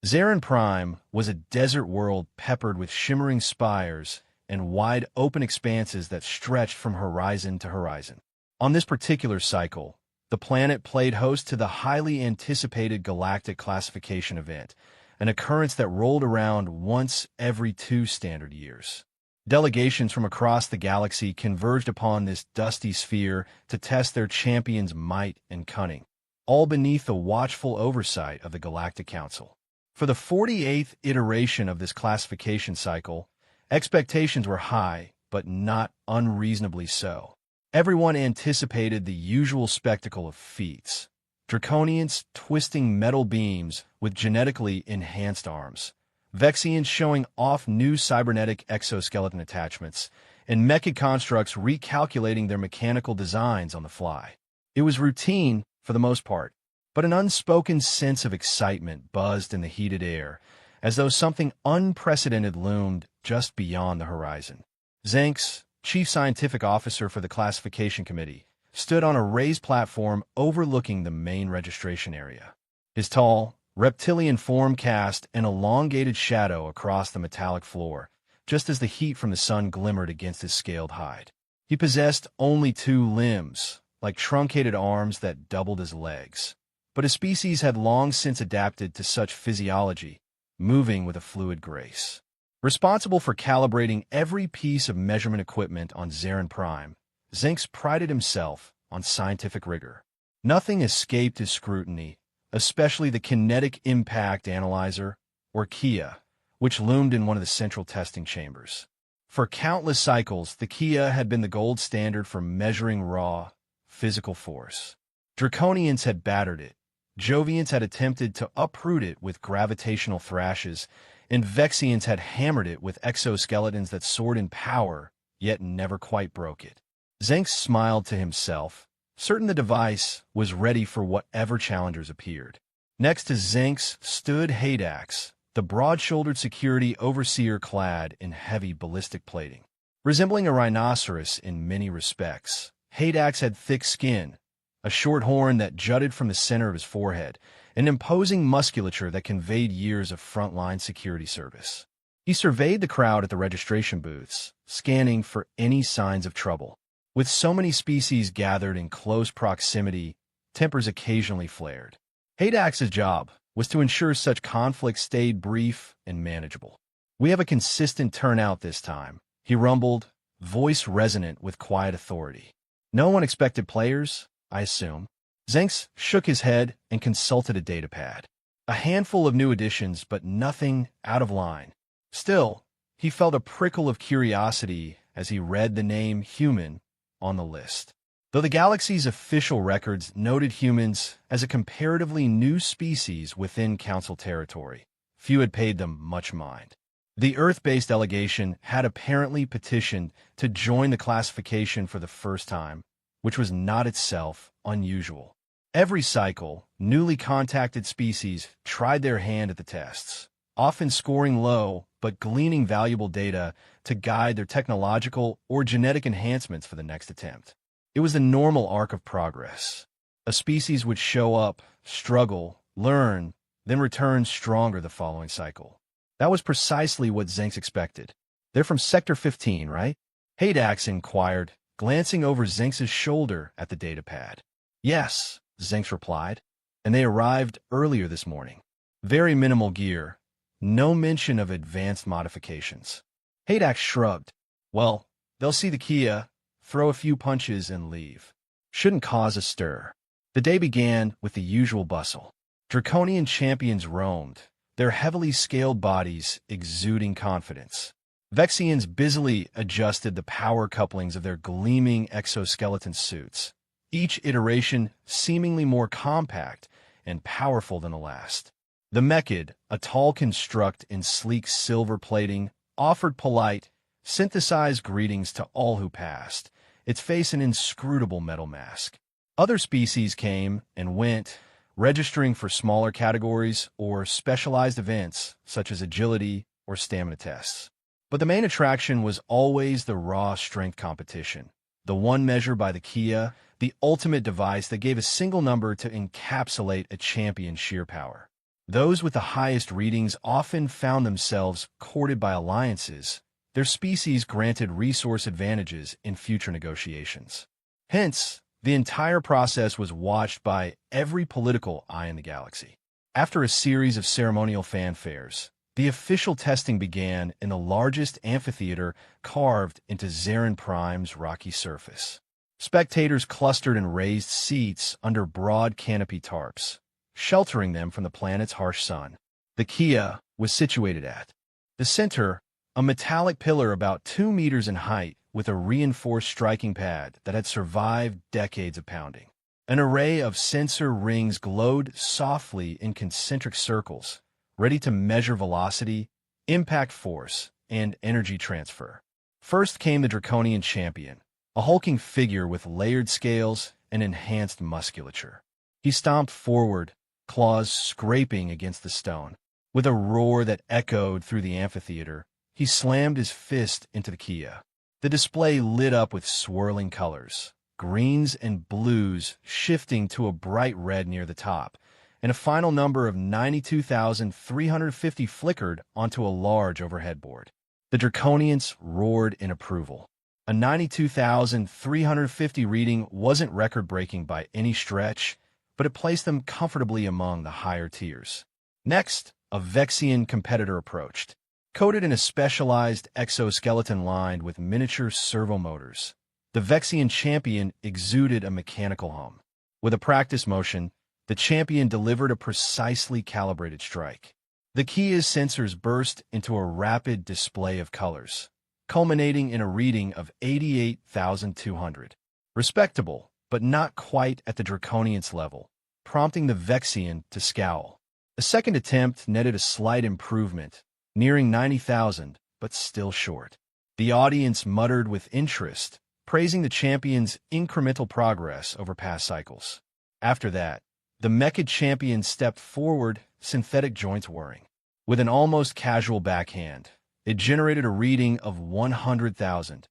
Zarin Prime was a desert world peppered with shimmering spires and wide open expanses that stretched from horizon to horizon. On this particular cycle, the planet played host to the highly anticipated Galactic Classification event, an occurrence that rolled around once every 2 standard years. Delegations from across the galaxy converged upon this dusty sphere to test their champions' might and cunning, all beneath the watchful oversight of the Galactic Council. For the 48th iteration of this classification cycle, expectations were high, but not unreasonably so. Everyone anticipated the usual spectacle of feats: Draconians twisting metal beams with genetically enhanced arms, Vexians showing off new cybernetic exoskeleton attachments, and mecha constructs recalculating their mechanical designs on the fly. It was routine for the most part, but an unspoken sense of excitement buzzed in the heated air, as though something unprecedented loomed just beyond the horizon. Zanx, Chief Scientific Officer for the Classification Committee, stood on a raised platform overlooking the main registration area. His tall, reptilian form cast an elongated shadow across the metallic floor, just as the heat from the sun glimmered against his scaled hide. He possessed only 2 limbs, like truncated arms that doubled as legs. But his species had long since adapted to such physiology, moving with a fluid grace. Responsible for calibrating every piece of measurement equipment on Zarin Prime, Zinx prided himself on scientific rigor. Nothing escaped his scrutiny, especially the Kinetic Impact Analyzer, or KIA, which loomed in one of the central testing chambers. For countless cycles, the KIA had been the gold standard for measuring raw, physical force. Draconians had battered it, Jovians had attempted to uproot it with gravitational thrashes, and Vexians had hammered it with exoskeletons that soared in power, yet never quite broke it. Zenx smiled to himself, certain the device was ready for whatever challengers appeared. Next to Zenx stood Haydax, the broad-shouldered security overseer clad in heavy ballistic plating. Resembling a rhinoceros in many respects, Haydax had thick skin, a short horn that jutted from the center of his forehead, an imposing musculature that conveyed years of frontline security service. He surveyed the crowd at the registration booths, scanning for any signs of trouble. With so many species gathered in close proximity, tempers occasionally flared. Haydax's job was to ensure such conflicts stayed brief and manageable. "We have a consistent turnout this time," he rumbled, voice resonant with quiet authority. "No unexpected players, I assume?" Zenx shook his head and consulted a datapad. A handful of new additions, but nothing out of line. Still, he felt a prickle of curiosity as he read the name human on the list. Though the galaxy's official records noted humans as a comparatively new species within Council territory, few had paid them much mind. The Earth-based delegation had apparently petitioned to join the classification for the first time, which was not itself unusual. Every cycle, newly contacted species tried their hand at the tests, often scoring low but gleaning valuable data to guide their technological or genetic enhancements for the next attempt. It was the normal arc of progress. A species would show up, struggle, learn, then return stronger the following cycle. That was precisely what Zenx expected. "They're from Sector 15, right?" Haydax inquired, glancing over Zenx's shoulder at the datapad. "Yes," Zenx replied, "and they arrived earlier this morning. Very minimal gear. No mention of advanced modifications." Haydax shrugged. "Well, they'll see the Kia, throw a few punches, and leave. Shouldn't cause a stir." The day began with the usual bustle. Draconian champions roamed, their heavily scaled bodies exuding confidence. Vexians busily adjusted the power couplings of their gleaming exoskeleton suits, each iteration seemingly more compact and powerful than the last. The Mechid, a tall construct in sleek silver plating, offered polite, synthesized greetings to all who passed, its face an inscrutable metal mask. Other species came and went, registering for smaller categories or specialized events such as agility or stamina tests. But the main attraction was always the raw strength competition, the one measured by the Kia, the ultimate device that gave a single number to encapsulate a champion's sheer power. Those with the highest readings often found themselves courted by alliances, their species granted resource advantages in future negotiations. Hence, the entire process was watched by every political eye in the galaxy. After a series of ceremonial fanfares, the official testing began in the largest amphitheater carved into Zarin Prime's rocky surface. Spectators clustered in raised seats under broad canopy tarps, sheltering them from the planet's harsh sun. The Kia was situated at the center, a metallic pillar about 2 meters in height with a reinforced striking pad that had survived decades of pounding. An array of sensor rings glowed softly in concentric circles, ready to measure velocity, impact force, and energy transfer. First came the Draconian champion, a hulking figure with layered scales and enhanced musculature. He stomped forward, claws scraping against the stone. With a roar that echoed through the amphitheater, he slammed his fist into the Kia. The display lit up with swirling colors, greens and blues shifting to a bright red near the top, and a final number of 92,350 flickered onto a large overhead board. The Draconians roared in approval. A 92,350 reading wasn't record-breaking by any stretch, but it placed them comfortably among the higher tiers. Next, a Vexian competitor approached. Coated in a specialized exoskeleton lined with miniature servomotors, the Vexian champion exuded a mechanical hum. With a practice motion, the champion delivered a precisely calibrated strike. The Kia's sensors burst into a rapid display of colors, culminating in a reading of 88,200. Respectable, but not quite at the Draconian's level, prompting the Vexian to scowl. A second attempt netted a slight improvement, nearing 90,000, but still short. The audience muttered with interest, praising the champion's incremental progress over past cycles. After that, the Mechid champion stepped forward, synthetic joints whirring. With an almost casual backhand, it generated a reading of 100,000,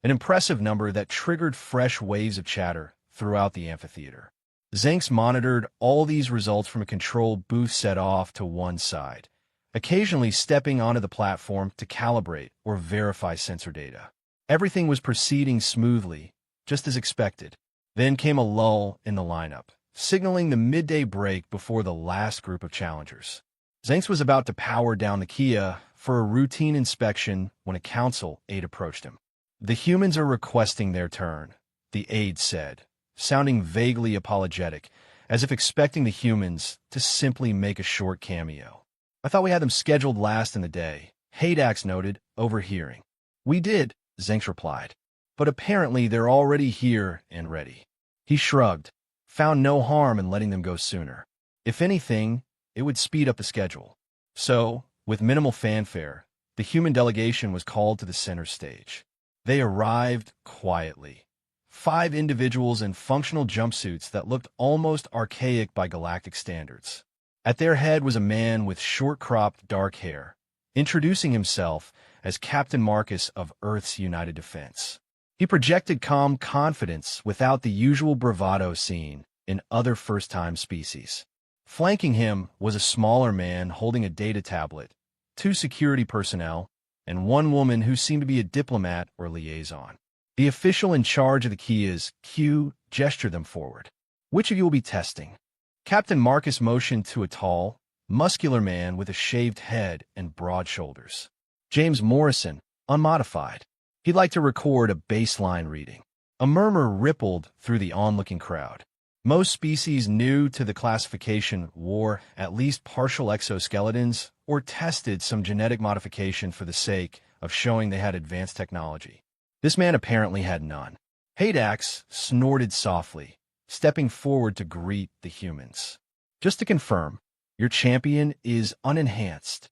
an impressive number that triggered fresh waves of chatter throughout the amphitheater. Zanx monitored all these results from a control booth set off to one side, occasionally stepping onto the platform to calibrate or verify sensor data. Everything was proceeding smoothly, just as expected. Then came a lull in the lineup, signaling the midday break before the last group of challengers. Zanx was about to power down the Kia for a routine inspection when a council aide approached him. "The humans are requesting their turn," the aide said, sounding vaguely apologetic, as if expecting the humans to simply make a short cameo. "I thought we had them scheduled last in the day," Haydax noted, overhearing. "We did," Zanx replied, "but apparently they're already here and ready." He shrugged, found no harm in letting them go sooner. If anything, it would speed up the schedule. So, with minimal fanfare, the human delegation was called to the center stage. They arrived quietly. 5 individuals in functional jumpsuits that looked almost archaic by galactic standards. At their head was a man with short-cropped dark hair, introducing himself as Captain Marcus of Earth's United Defense. He projected calm confidence without the usual bravado seen in other first-time species. Flanking him was a smaller man holding a data tablet, 2 security personnel, and 1 woman who seemed to be a diplomat or liaison. The official in charge of the Kia's Q gestured them forward. "Which of you will be testing?" Captain Marcus motioned to a tall, muscular man with a shaved head and broad shoulders. James Morrison, unmodified. He'd like to record a baseline reading. A murmur rippled through the onlooking crowd. Most species new to the classification wore at least partial exoskeletons or tested some genetic modification for the sake of showing they had advanced technology. This man apparently had none. Haydax snorted softly, stepping forward to greet the humans. "Just to confirm, your champion is unenhanced."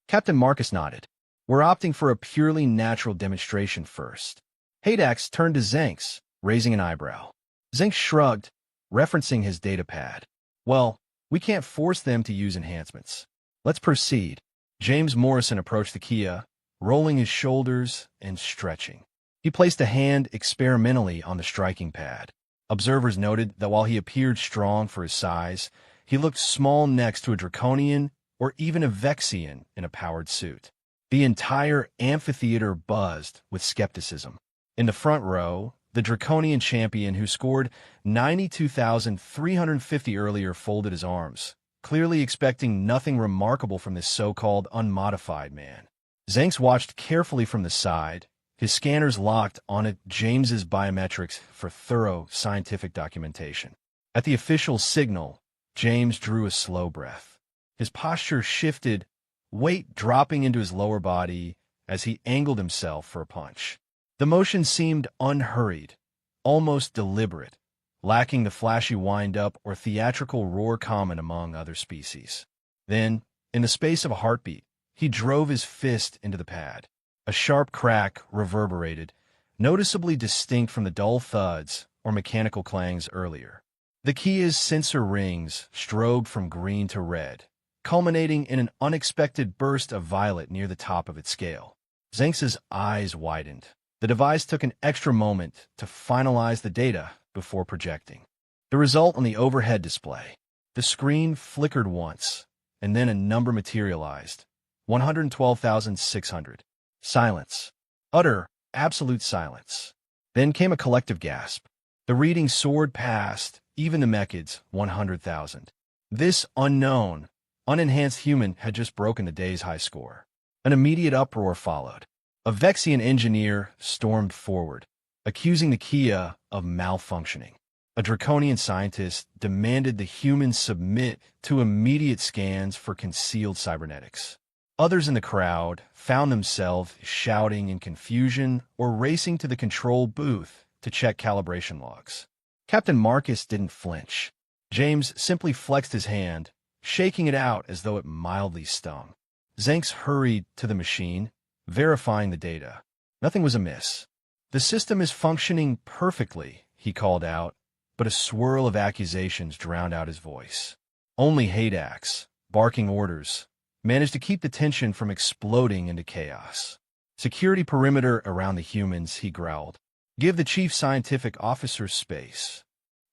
Captain Marcus nodded. "We're opting for a purely natural demonstration first." Haydax turned to Zanx, raising an eyebrow. Zanx shrugged, referencing his data pad. "Well, we can't force them to use enhancements. Let's proceed." James Morrison approached the Kia, rolling his shoulders and stretching. He placed a hand experimentally on the striking pad. Observers noted that while he appeared strong for his size, He looked small next to a Draconian or even a Vexian in a powered suit. The entire amphitheater buzzed with skepticism. In the front row, the Draconian champion who scored 92,350 earlier folded his arms, clearly expecting nothing remarkable from this so-called unmodified man. Zanx watched carefully from the side, his scanners locked on James's biometrics for thorough scientific documentation. At the official signal, James drew a slow breath. His posture shifted, weight dropping into his lower body as he angled himself for a punch. The motion seemed unhurried, almost deliberate, lacking the flashy wind-up or theatrical roar common among other species. Then, in the space of a heartbeat, he drove his fist into the pad. A sharp crack reverberated, noticeably distinct from the dull thuds or mechanical clangs earlier. The key's sensor rings strobed from green to red, culminating in an unexpected burst of violet near the top of its scale. Zanx's eyes widened. The device took an extra moment to finalize the data before projecting. The result on the overhead display. The screen flickered once, and then a number materialized. 112,600. Silence. Utter, absolute silence. Then came a collective gasp. The reading soared past even the Mechid's 100,000. This unknown, unenhanced human had just broken the day's high score. An immediate uproar followed. A Vexian engineer stormed forward, accusing the Kia of malfunctioning. A Draconian scientist demanded the humans submit to immediate scans for concealed cybernetics. Others in the crowd found themselves shouting in confusion or racing to the control booth to check calibration logs. Captain Marcus didn't flinch. James simply flexed his hand, shaking it out as though it mildly stung. Zanx hurried to the machine, verifying the data. Nothing was amiss. "The system is functioning perfectly," he called out, but a swirl of accusations drowned out his voice. Only Haydax, barking orders, managed to keep the tension from exploding into chaos. "Security perimeter around the humans," he growled. "Give the chief scientific officer space."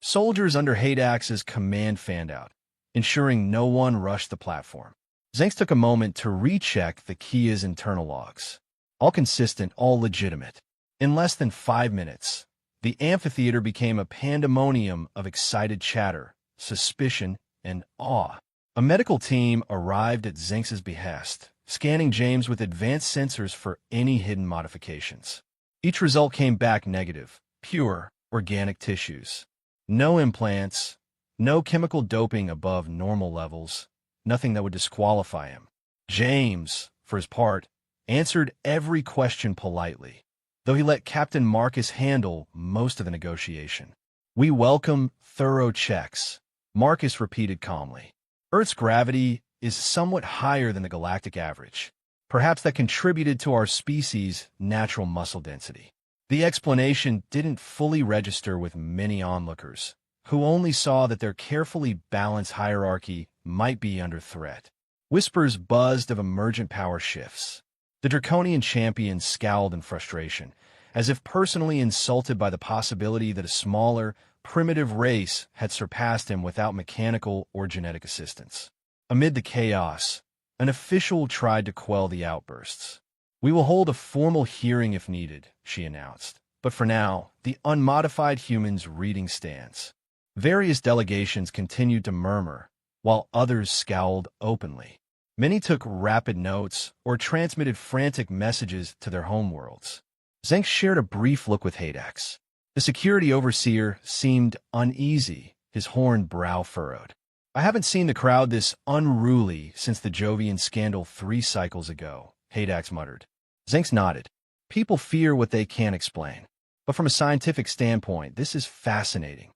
Soldiers under Haydax's command fanned out, ensuring no one rushed the platform. Zanx took a moment to recheck the Kia's internal logs. All consistent, all legitimate. In less than 5 minutes, the amphitheater became a pandemonium of excited chatter, suspicion, and awe. A medical team arrived at Zanx's behest, scanning James with advanced sensors for any hidden modifications. Each result came back negative, pure, organic tissues. No implants, no chemical doping above normal levels, nothing that would disqualify him. James, for his part, answered every question politely, though he let Captain Marcus handle most of the negotiation. "We welcome thorough checks," Marcus repeated calmly. "Earth's gravity is somewhat higher than the galactic average. Perhaps that contributed to our species' natural muscle density." The explanation didn't fully register with many onlookers, who only saw that their carefully balanced hierarchy might be under threat. Whispers buzzed of emergent power shifts. The Draconian champion scowled in frustration, as if personally insulted by the possibility that a smaller, primitive race had surpassed him without mechanical or genetic assistance. Amid the chaos, an official tried to quell the outbursts. "We will hold a formal hearing if needed," she announced. "But for now, the unmodified humans' reading stands." Various delegations continued to murmur, while others scowled openly. Many took rapid notes or transmitted frantic messages to their homeworlds. Zanx shared a brief look with Haydax. The security overseer seemed uneasy, his horned brow furrowed. "I haven't seen the crowd this unruly since the Jovian scandal 3 cycles ago," Haydax muttered. Zanx nodded. "People fear what they can't explain. But from a scientific standpoint, this is fascinating."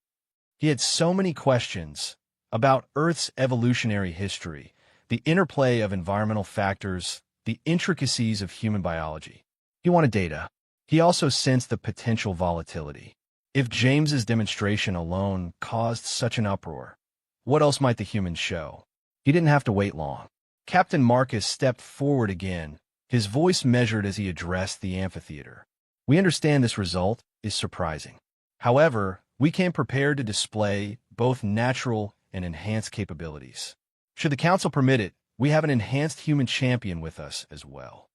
He had so many questions about Earth's evolutionary history, the interplay of environmental factors, the intricacies of human biology. He wanted data. He also sensed the potential volatility. If James's demonstration alone caused such an uproar, what else might the humans show? He didn't have to wait long. Captain Marcus stepped forward again, his voice measured as he addressed the amphitheater. "We understand this result is surprising. However, we came prepared to display both natural and enhanced capabilities. Should the Council permit it, we have an enhanced human champion with us as well.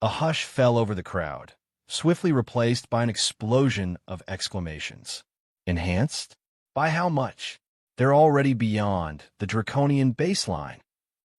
A hush fell over the crowd, swiftly replaced by an explosion of exclamations. Enhanced? By how much? They're already beyond the draconian baseline.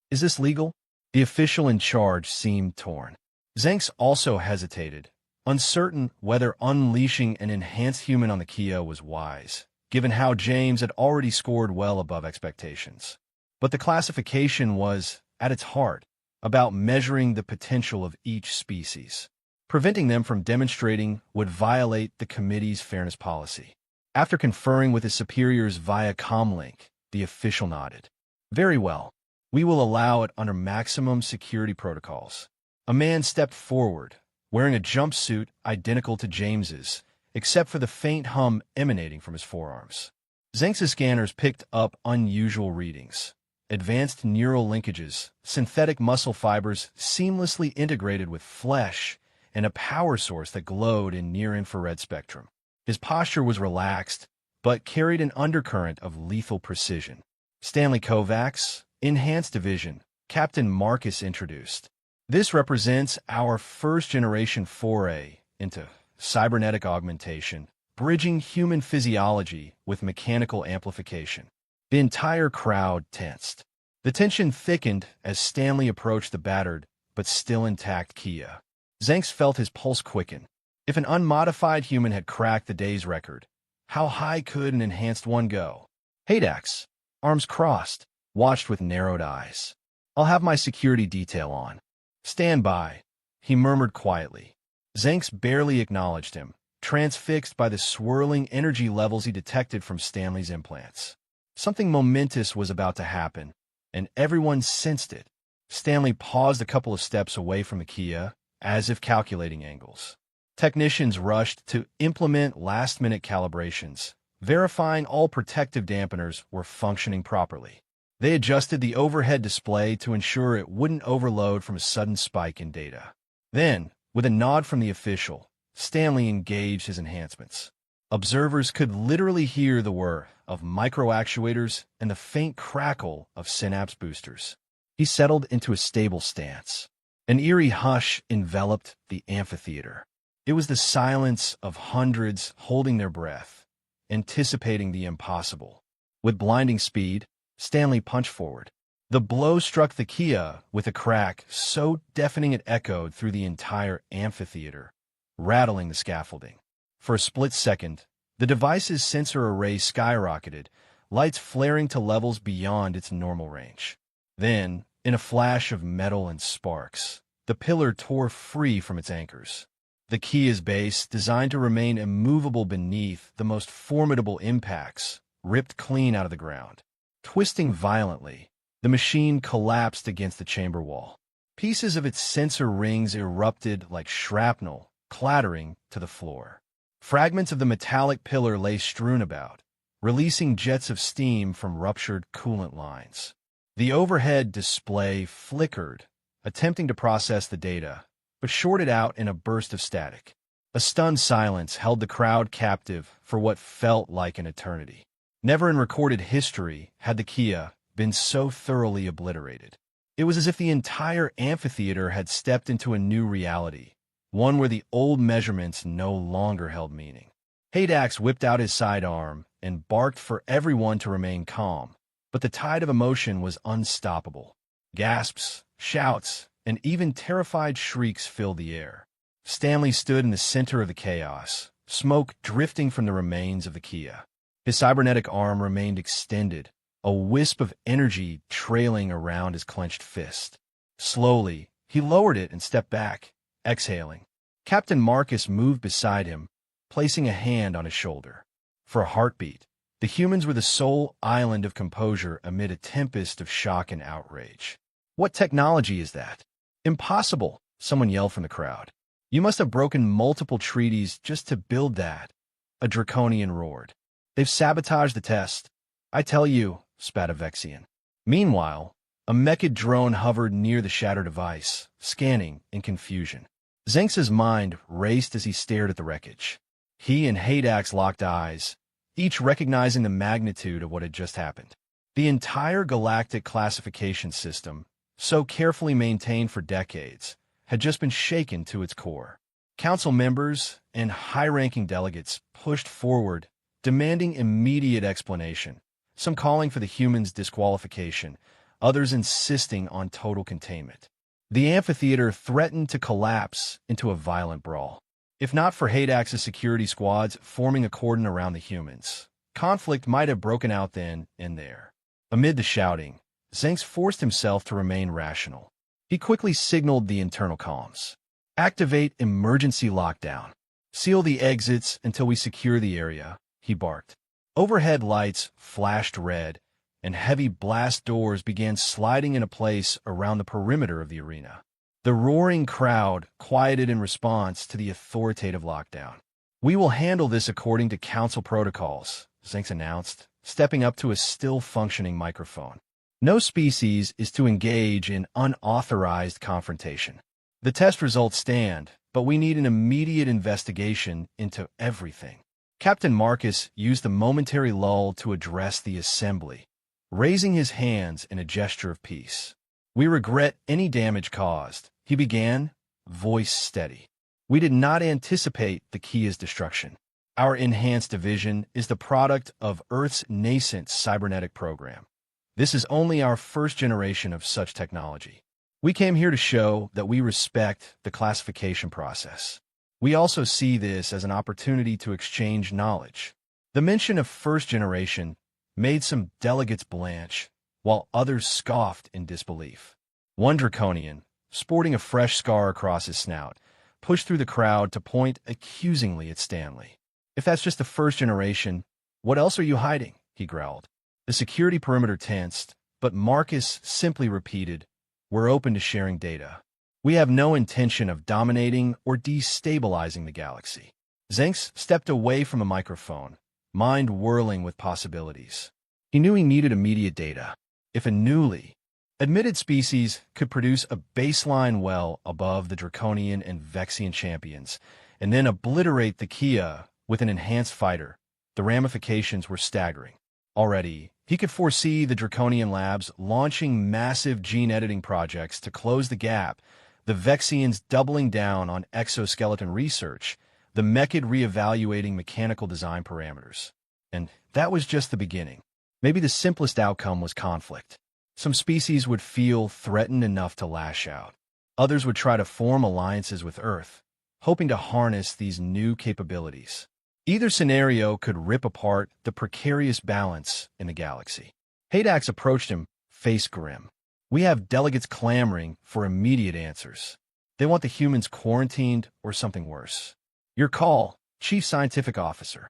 Is this legal? The official in charge seemed torn. Zenks also hesitated, uncertain whether unleashing an enhanced human on the Kia was wise, given how James had already scored well above expectations. But the classification was, at its heart, about measuring the potential of each species. Preventing them from demonstrating would violate the committee's fairness policy. After conferring with his superiors via comlink, the official nodded. Very well. We will allow it under maximum security protocols. A man stepped forward, wearing a jumpsuit identical to James's, except for the faint hum emanating from his forearms. Zenks' scanners picked up unusual readings. Advanced neural linkages, synthetic muscle fibers seamlessly integrated with flesh, and a power source that glowed in near-infrared spectrum. His posture was relaxed, but carried an undercurrent of lethal precision. Stanley Kovacs, Enhanced Division, Captain Marcus introduced. This represents our first-generation foray into cybernetic augmentation, bridging human physiology with mechanical amplification. The entire crowd tensed. The tension thickened as Stanley approached the battered, but still intact Kia. Zenks felt his pulse quicken. If an unmodified human had cracked the day's record, how high could an enhanced one go? Haydax, arms crossed, watched with narrowed eyes. I'll have my security detail on. Stand by, he murmured quietly. Zenks barely acknowledged him, transfixed by the swirling energy levels he detected from Stanley's implants. Something momentous was about to happen, and everyone sensed it. Stanley paused a couple of steps away from the Kia, as if calculating angles. Technicians rushed to implement last-minute calibrations, verifying all protective dampeners were functioning properly. They adjusted the overhead display to ensure it wouldn't overload from a sudden spike in data. Then, with a nod from the official, Stanley engaged his enhancements. Observers could literally hear the whir of microactuators and the faint crackle of synapse boosters. He settled into a stable stance. An eerie hush enveloped the amphitheater. It was the silence of hundreds holding their breath, anticipating the impossible. With blinding speed, Stanley punched forward. The blow struck the Kia with a crack so deafening it echoed through the entire amphitheater, rattling the scaffolding. For a split second, the device's sensor array skyrocketed, lights flaring to levels beyond its normal range. Then, in a flash of metal and sparks, the pillar tore free from its anchors. The Kia's base, designed to remain immovable beneath the most formidable impacts, ripped clean out of the ground. Twisting violently, the machine collapsed against the chamber wall. Pieces of its sensor rings erupted like shrapnel, clattering to the floor. Fragments of the metallic pillar lay strewn about, releasing jets of steam from ruptured coolant lines. The overhead display flickered, attempting to process the data, but shorted out in a burst of static. A stunned silence held the crowd captive for what felt like an eternity. Never in recorded history had the Kia been so thoroughly obliterated. It was as if the entire amphitheater had stepped into a new reality, one where the old measurements no longer held meaning. Haydax whipped out his sidearm and barked for everyone to remain calm, but the tide of emotion was unstoppable. Gasps, shouts, and even terrified shrieks filled the air. Stanley stood in the center of the chaos, smoke drifting from the remains of the Kia. His cybernetic arm remained extended, a wisp of energy trailing around his clenched fist. Slowly, he lowered it and stepped back, exhaling. Captain Marcus moved beside him, placing a hand on his shoulder. For a heartbeat, the humans were the sole island of composure amid a tempest of shock and outrage. What technology is that? Impossible, someone yelled from the crowd. You must have broken multiple treaties just to build that, a draconian roared. They've sabotaged the test. I tell you, spat a Vexian. Meanwhile, a mechid drone hovered near the shattered device, scanning in confusion. Zenks' mind raced as he stared at the wreckage. He and Haydax locked eyes, each recognizing the magnitude of what had just happened. The entire galactic classification system, so carefully maintained for decades, had just been shaken to its core. Council members and high-ranking delegates pushed forward, demanding immediate explanation, some calling for the humans' disqualification, others insisting on total containment. The amphitheater threatened to collapse into a violent brawl. If not for Haydax's security squads forming a cordon around the humans, conflict might have broken out then and there. Amid the shouting, Zanx forced himself to remain rational. He quickly signaled the internal comms. "Activate emergency lockdown. Seal the exits until we secure the area," he barked. Overhead lights flashed red, and heavy blast doors began sliding into place around the perimeter of the arena. The roaring crowd quieted in response to the authoritative lockdown. "We will handle this according to council protocols," Zanx announced, stepping up to a still-functioning microphone. "No species is to engage in unauthorized confrontation. The test results stand, but we need an immediate investigation into everything." Captain Marcus used a momentary lull to address the assembly, raising his hands in a gesture of peace. "We regret any damage caused," he began, voice steady. "We did not anticipate the Kia's destruction. Our enhanced division is the product of Earth's nascent cybernetic program. This is only our first generation of such technology. We came here to show that we respect the classification process. We also see this as an opportunity to exchange knowledge." The mention of first generation made some delegates blanch, while others scoffed in disbelief. One Draconian, sporting a fresh scar across his snout, pushed through the crowd to point accusingly at Stanley. "If that's just the first generation, what else are you hiding?" he growled. The security perimeter tensed, but Marcus simply repeated, "We're open to sharing data. We have no intention of dominating or destabilizing the galaxy." Zanx stepped away from the microphone, mind whirling with possibilities. He knew he needed immediate data. If a newly admitted species could produce a baseline well above the Draconian and Vexian champions, and then obliterate the Kia with an enhanced fighter, the ramifications were staggering. Already, he could foresee the Draconian labs launching massive gene editing projects to close the gap, the Vexians doubling down on exoskeleton research, the Mechid reevaluating mechanical design parameters. And that was just the beginning. Maybe the simplest outcome was conflict. Some species would feel threatened enough to lash out. Others would try to form alliances with Earth, hoping to harness these new capabilities. Either scenario could rip apart the precarious balance in the galaxy. Haydax approached him, face grim. "We have delegates clamoring for immediate answers. They want the humans quarantined or something worse. Your call, Chief Scientific Officer."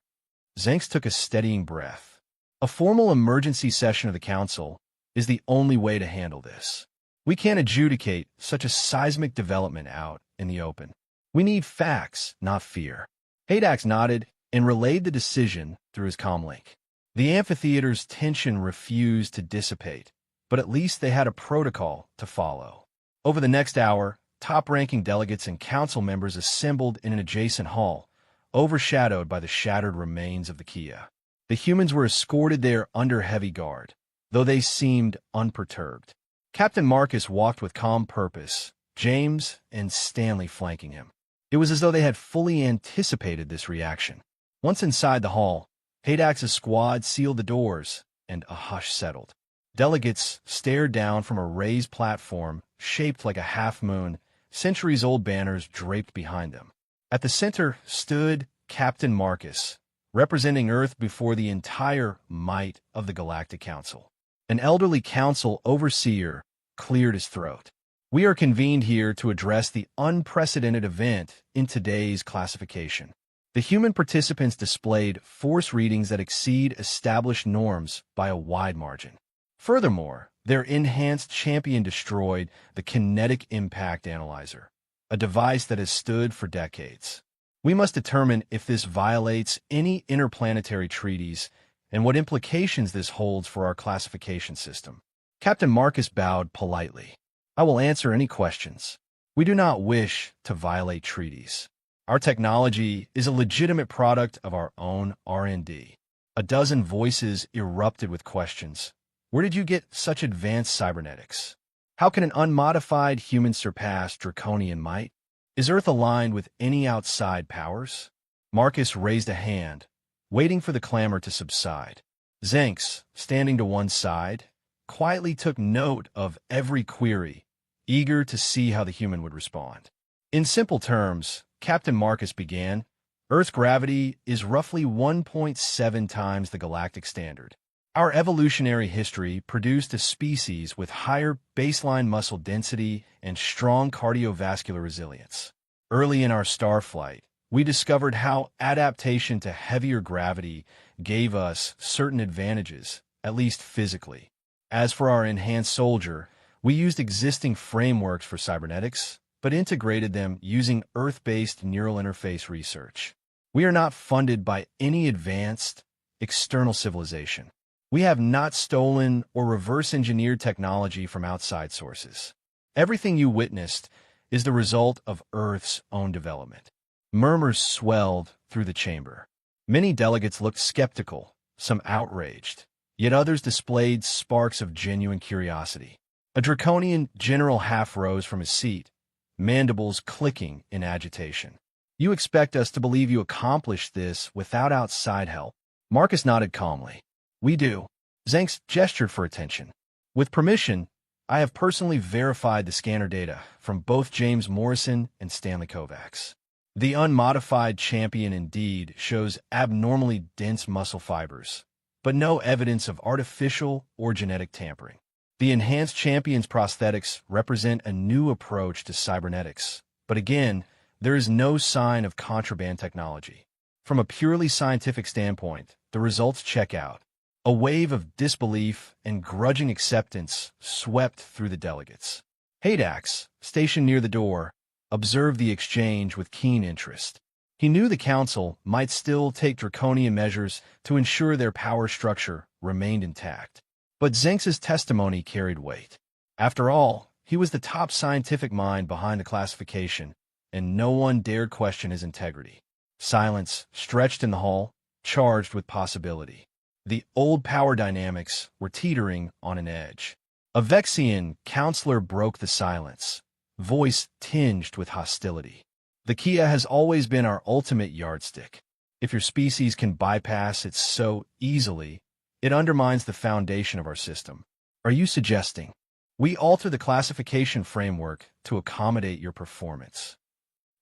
Zanx took a steadying breath. "A formal emergency session of the Council is the only way to handle this. We can't adjudicate such a seismic development out in the open. We need facts, not fear." Haydax nodded and relayed the decision through his comlink. The amphitheater's tension refused to dissipate, but at least they had a protocol to follow. Over the next hour, top-ranking delegates and council members assembled in an adjacent hall, overshadowed by the shattered remains of the Kia. The humans were escorted there under heavy guard, though they seemed unperturbed. Captain Marcus walked with calm purpose, James and Stanley flanking him. It was as though they had fully anticipated this reaction. Once inside the hall, Haydax's squad sealed the doors, and a hush settled. Delegates stared down from a raised platform shaped like a half-moon, centuries-old banners draped behind them. At the center stood Captain Marcus, representing Earth before the entire might of the Galactic Council. An elderly council overseer cleared his throat. "We are convened here to address the unprecedented event in today's classification. The human participants displayed force readings that exceed established norms by a wide margin. Furthermore, their enhanced champion destroyed the kinetic impact analyzer, a device that has stood for decades. We must determine if this violates any interplanetary treaties and what implications this holds for our classification system." Captain Marcus bowed politely. "I will answer any questions. We do not wish to violate treaties. Our technology is a legitimate product of our own R&D. A dozen voices erupted with questions. Where did you get such advanced cybernetics? How can an unmodified human surpass draconian might? Is Earth aligned with any outside powers? Marcus raised a hand, waiting for the clamor to subside. Zenx, standing to one side, quietly took note of every query, eager to see how the human would respond. In simple terms, Captain Marcus began, Earth's gravity is roughly 1.7 times the galactic standard. Our evolutionary history produced a species with higher baseline muscle density and strong cardiovascular resilience. Early in our star flight, we discovered how adaptation to heavier gravity gave us certain advantages, at least physically. As for our enhanced soldier, we used existing frameworks for cybernetics, but integrated them using Earth-based neural interface research. We are not funded by any advanced, external civilization. We have not stolen or reverse-engineered technology from outside sources. Everything you witnessed is the result of Earth's own development. Murmurs swelled through the chamber. Many delegates looked skeptical, some outraged, yet others displayed sparks of genuine curiosity. A draconian general half rose from his seat, mandibles clicking in agitation. You expect us to believe you accomplished this without outside help? Marcus nodded calmly. We do. Zenx gestured for attention. With permission, I have personally verified the scanner data from both James Morrison and Stanley Kovacs. The unmodified champion indeed shows abnormally dense muscle fibers, but no evidence of artificial or genetic tampering. The enhanced champion's prosthetics represent a new approach to cybernetics, but again, there is no sign of contraband technology. From a purely scientific standpoint, the results check out. A wave of disbelief and grudging acceptance swept through the delegates. Haydax, stationed near the door, observed the exchange with keen interest. He knew the council might still take draconian measures to ensure their power structure remained intact. But Zenx's testimony carried weight. After all, he was the top scientific mind behind the classification, and no one dared question his integrity. Silence stretched in the hall, charged with possibility. The old power dynamics were teetering on an edge. A Vexian counselor broke the silence, voice tinged with hostility. The Kia has always been our ultimate yardstick. If your species can bypass it so easily, it undermines the foundation of our system. Are you suggesting we alter the classification framework to accommodate your performance?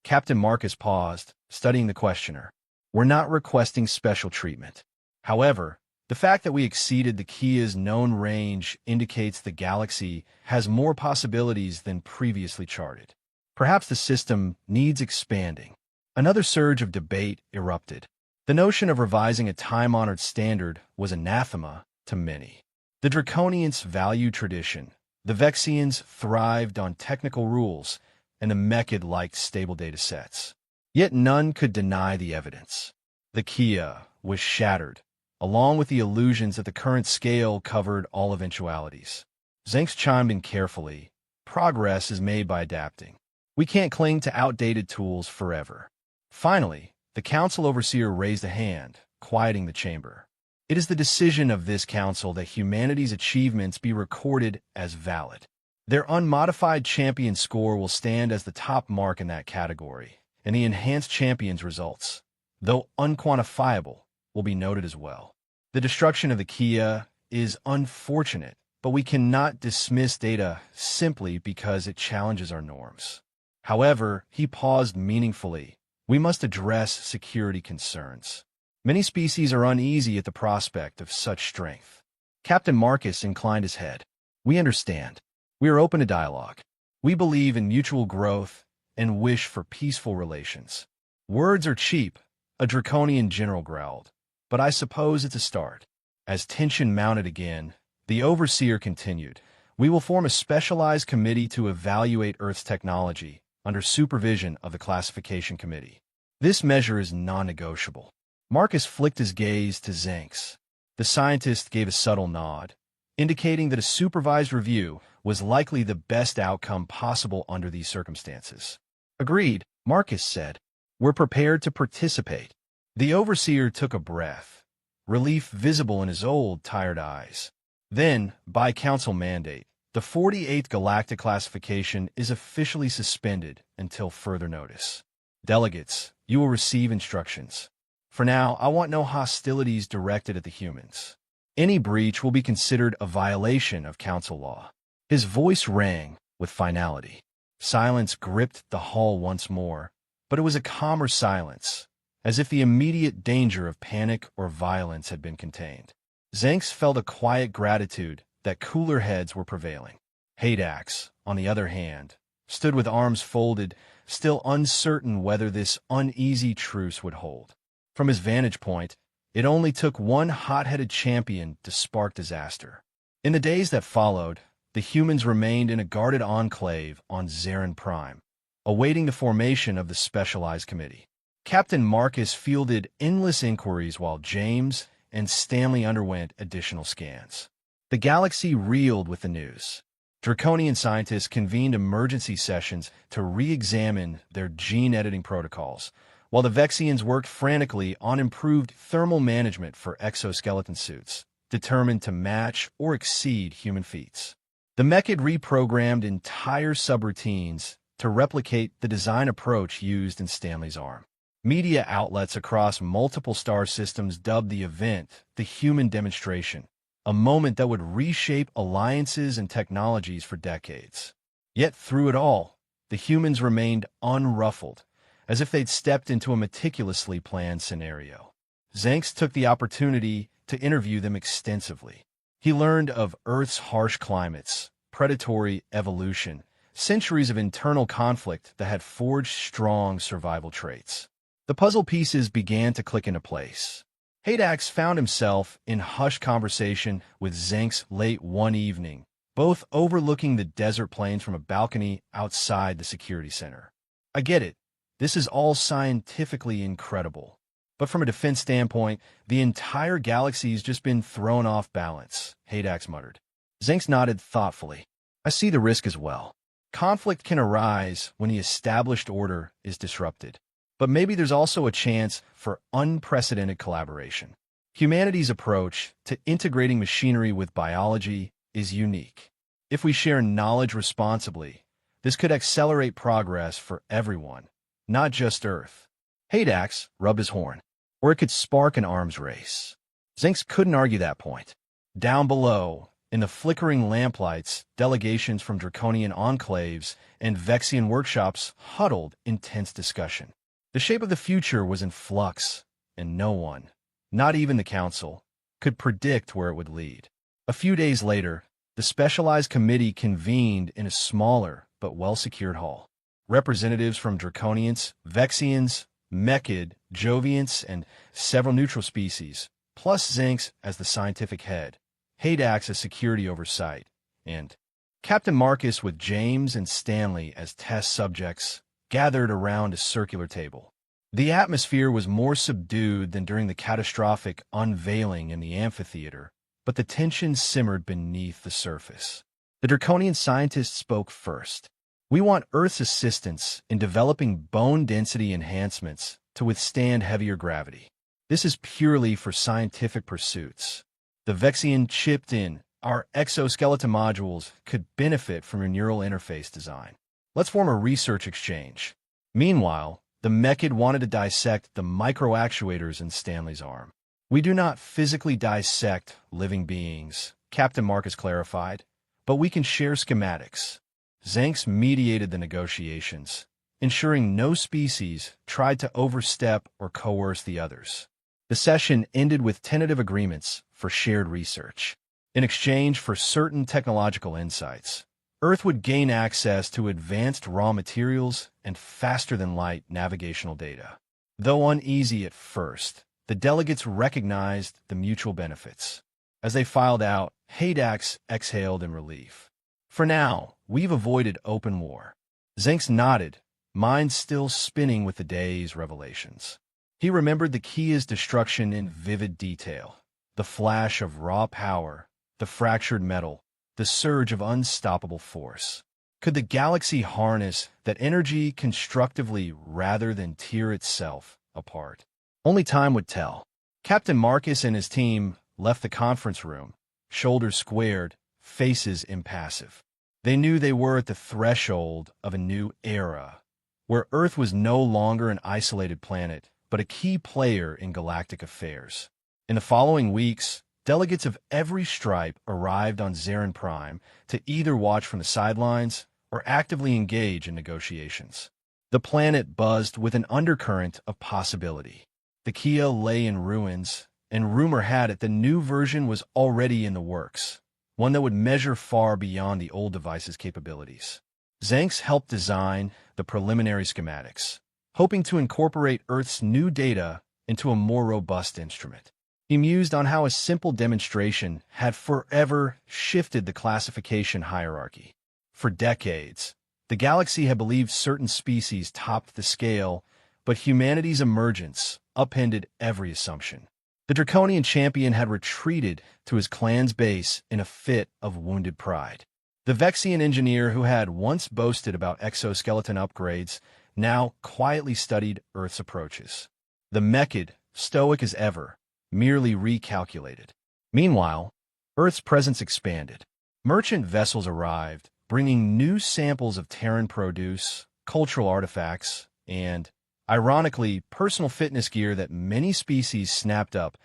Captain Marcus paused, studying the questioner. We're not requesting special treatment. However, the fact that we exceeded the Kia's known range indicates the galaxy has more possibilities than previously charted. Perhaps the system needs expanding. Another surge of debate erupted. The notion of revising a time-honored standard was anathema to many. The Draconians valued tradition. The Vexians thrived on technical rules, and the Mechid liked stable data sets. Yet none could deny the evidence. The Kia was shattered, along with the illusions that the current scale covered all eventualities. Zenx chimed in carefully. Progress is made by adapting. We can't cling to outdated tools forever. Finally, the council overseer raised a hand, quieting the chamber. It is the decision of this council that humanity's achievements be recorded as valid. Their unmodified champion score will stand as the top mark in that category, and the enhanced champion's results, though unquantifiable, will be noted as well. The destruction of the Kia is unfortunate, but we cannot dismiss data simply because it challenges our norms. However, he paused meaningfully. We must address security concerns. Many species are uneasy at the prospect of such strength. Captain Marcus inclined his head. We understand. We are open to dialogue. We believe in mutual growth and wish for peaceful relations. Words are cheap, a draconian general growled, but I suppose it's a start. As tension mounted again, the overseer continued. We will form a specialized committee to evaluate Earth's technology under supervision of the classification committee. This measure is non-negotiable. Marcus flicked his gaze to Zenx. The scientist gave a subtle nod, indicating that a supervised review was likely the best outcome possible under these circumstances. Agreed, Marcus said. We're prepared to participate. The overseer took a breath, relief visible in his old, tired eyes. Then, by council mandate, the 48th Galactic classification is officially suspended until further notice. Delegates, you will receive instructions. For now, I want no hostilities directed at the humans. Any breach will be considered a violation of council law. His voice rang with finality. Silence gripped the hall once more, but it was a calmer silence, as if the immediate danger of panic or violence had been contained. Zanx felt a quiet gratitude that cooler heads were prevailing. Haydax, on the other hand, stood with arms folded, still uncertain whether this uneasy truce would hold. From his vantage point, it only took one hot-headed champion to spark disaster. In the days that followed, the humans remained in a guarded enclave on Zarin Prime, awaiting the formation of the Specialized Committee. Captain Marcus fielded endless inquiries while James and Stanley underwent additional scans. The galaxy reeled with the news. Draconian scientists convened emergency sessions to re-examine their gene-editing protocols, while the Vexians worked frantically on improved thermal management for exoskeleton suits, determined to match or exceed human feats. The mech had reprogrammed entire subroutines to replicate the design approach used in Stanley's arm. Media outlets across multiple star systems dubbed the event the human demonstration, a moment that would reshape alliances and technologies for decades. Yet through it all, the humans remained unruffled, as if they'd stepped into a meticulously planned scenario. Zanx took the opportunity to interview them extensively. He learned of Earth's harsh climates, predatory evolution, centuries of internal conflict that had forged strong survival traits. The puzzle pieces began to click into place. Haydax found himself in hushed conversation with Zanx late one evening, both overlooking the desert plains from a balcony outside the security center. I get it. This is all scientifically incredible. But from a defense standpoint, the entire galaxy's just been thrown off balance, Haydax muttered. Zanx nodded thoughtfully. I see the risk as well. Conflict can arise when the established order is disrupted. But maybe there's also a chance for unprecedented collaboration. Humanity's approach to integrating machinery with biology is unique. If we share knowledge responsibly, this could accelerate progress for everyone, not just Earth. Haydax rubbed his horn. Or it could spark an arms race. Zanx couldn't argue that point. Down below, in the flickering lamplights, delegations from Draconian enclaves and Vexian workshops huddled in tense discussion. The shape of the future was in flux, and no one, not even the Council, could predict where it would lead. A few days later, the Specialized Committee convened in a smaller but well-secured hall. Representatives from Draconians, Vexians, Mechid, Jovians, and several neutral species, plus Zanx as the scientific head, Haydax as security oversight, and Captain Marcus with James and Stanley as test subjects, gathered around a circular table. The atmosphere was more subdued than during the catastrophic unveiling in the amphitheater, but the tension simmered beneath the surface. The Draconian scientist spoke first. We want Earth's assistance in developing bone density enhancements to withstand heavier gravity. This is purely for scientific pursuits. The Vexian chipped in. Our exoskeleton modules could benefit from your neural interface design. Let's form a research exchange. Meanwhile, the Mechid wanted to dissect the microactuators in Stanley's arm. We do not physically dissect living beings, Captain Marcus clarified, but we can share schematics. Zanx mediated the negotiations, ensuring no species tried to overstep or coerce the others. The session ended with tentative agreements for shared research. In exchange for certain technological insights, Earth would gain access to advanced raw materials and faster-than-light navigational data. Though uneasy at first, the delegates recognized the mutual benefits. As they filed out, Haydax exhaled in relief. For now, we've avoided open war. Zanx nodded, mind still spinning with the day's revelations. He remembered the Kia's destruction in vivid detail. The flash of raw power, the fractured metal, the surge of unstoppable force. Could the galaxy harness that energy constructively rather than tear itself apart? Only time would tell. Captain Marcus and his team left the conference room, shoulders squared, faces impassive. They knew they were at the threshold of a new era, where Earth was no longer an isolated planet, but a key player in galactic affairs. In the following weeks, delegates of every stripe arrived on Zarin Prime to either watch from the sidelines or actively engage in negotiations. The planet buzzed with an undercurrent of possibility. The Kia lay in ruins, and rumor had it the new version was already in the works, one that would measure far beyond the old device's capabilities. Zanx helped design the preliminary schematics, hoping to incorporate Earth's new data into a more robust instrument. He mused on how a simple demonstration had forever shifted the classification hierarchy. For decades, the galaxy had believed certain species topped the scale, but humanity's emergence upended every assumption. The Draconian champion had retreated to his clan's base in a fit of wounded pride. The Vexian engineer who had once boasted about exoskeleton upgrades now quietly studied Earth's approaches. The Mechid, stoic as ever, merely recalculated. Meanwhile, Earth's presence expanded. Merchant vessels arrived, bringing new samples of Terran produce, cultural artifacts, and, ironically, personal fitness gear that many species snapped up,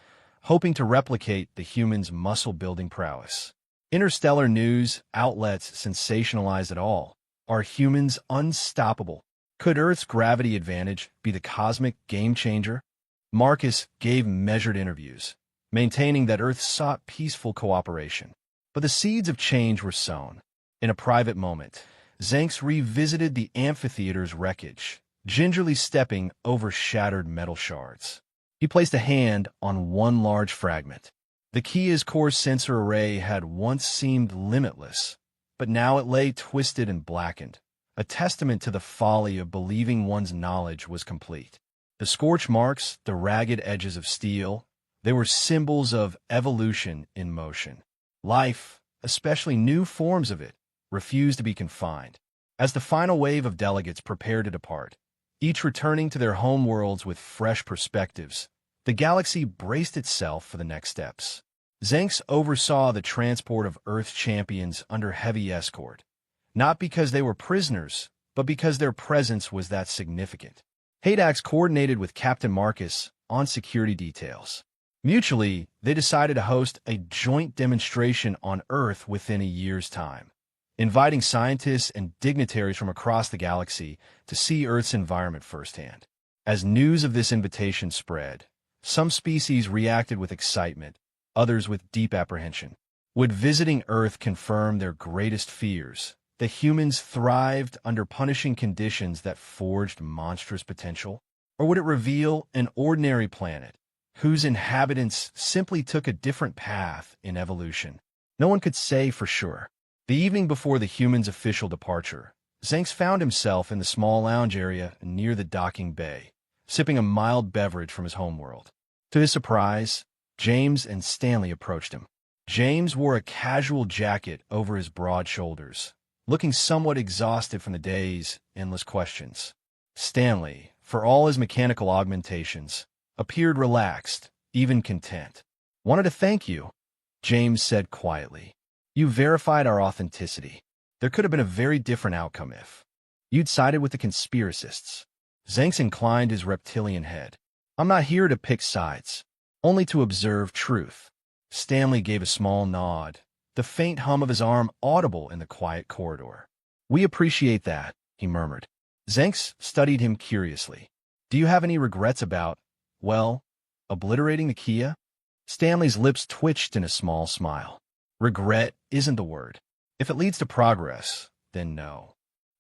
hoping to replicate the humans' muscle-building prowess. Interstellar news outlets sensationalized it all. Are humans unstoppable? Could Earth's gravity advantage be the cosmic game-changer? Marcus gave measured interviews, maintaining that Earth sought peaceful cooperation. But the seeds of change were sown. In a private moment, Zanx revisited the amphitheater's wreckage, gingerly stepping over shattered metal shards. He placed a hand on one large fragment. The Kia's core sensor array had once seemed limitless, but now it lay twisted and blackened, a testament to the folly of believing one's knowledge was complete. The scorch marks, the ragged edges of steel, they were symbols of evolution in motion. Life, especially new forms of it, refused to be confined. As the final wave of delegates prepared to depart, each returning to their homeworlds with fresh perspectives, the galaxy braced itself for the next steps. Zanx oversaw the transport of Earth champions under heavy escort, not because they were prisoners, but because their presence was that significant. Haydax coordinated with Captain Marcus on security details. Mutually, they decided to host a joint demonstration on Earth within a year's time, inviting scientists and dignitaries from across the galaxy to see Earth's environment firsthand. As news of this invitation spread, some species reacted with excitement, others with deep apprehension. Would visiting Earth confirm their greatest fears? That humans thrived under punishing conditions that forged monstrous potential? Or would it reveal an ordinary planet whose inhabitants simply took a different path in evolution? No one could say for sure. The evening before the humans' official departure, Zanx found himself in the small lounge area near the docking bay, sipping a mild beverage from his homeworld. To his surprise, James and Stanley approached him. James wore a casual jacket over his broad shoulders, looking somewhat exhausted from the day's endless questions. Stanley, for all his mechanical augmentations, appeared relaxed, even content. "Wanted to thank you," James said quietly. "You verified our authenticity. There could have been a very different outcome if you'd sided with the conspiracists." Zanx inclined his reptilian head. "I'm not here to pick sides, only to observe truth." Stanley gave a small nod, the faint hum of his arm audible in the quiet corridor. "We appreciate that," he murmured. Zanx studied him curiously. "Do you have any regrets about, well, obliterating the Kia?" Stanley's lips twitched in a small smile. "Regret isn't the word. If it leads to progress, then no."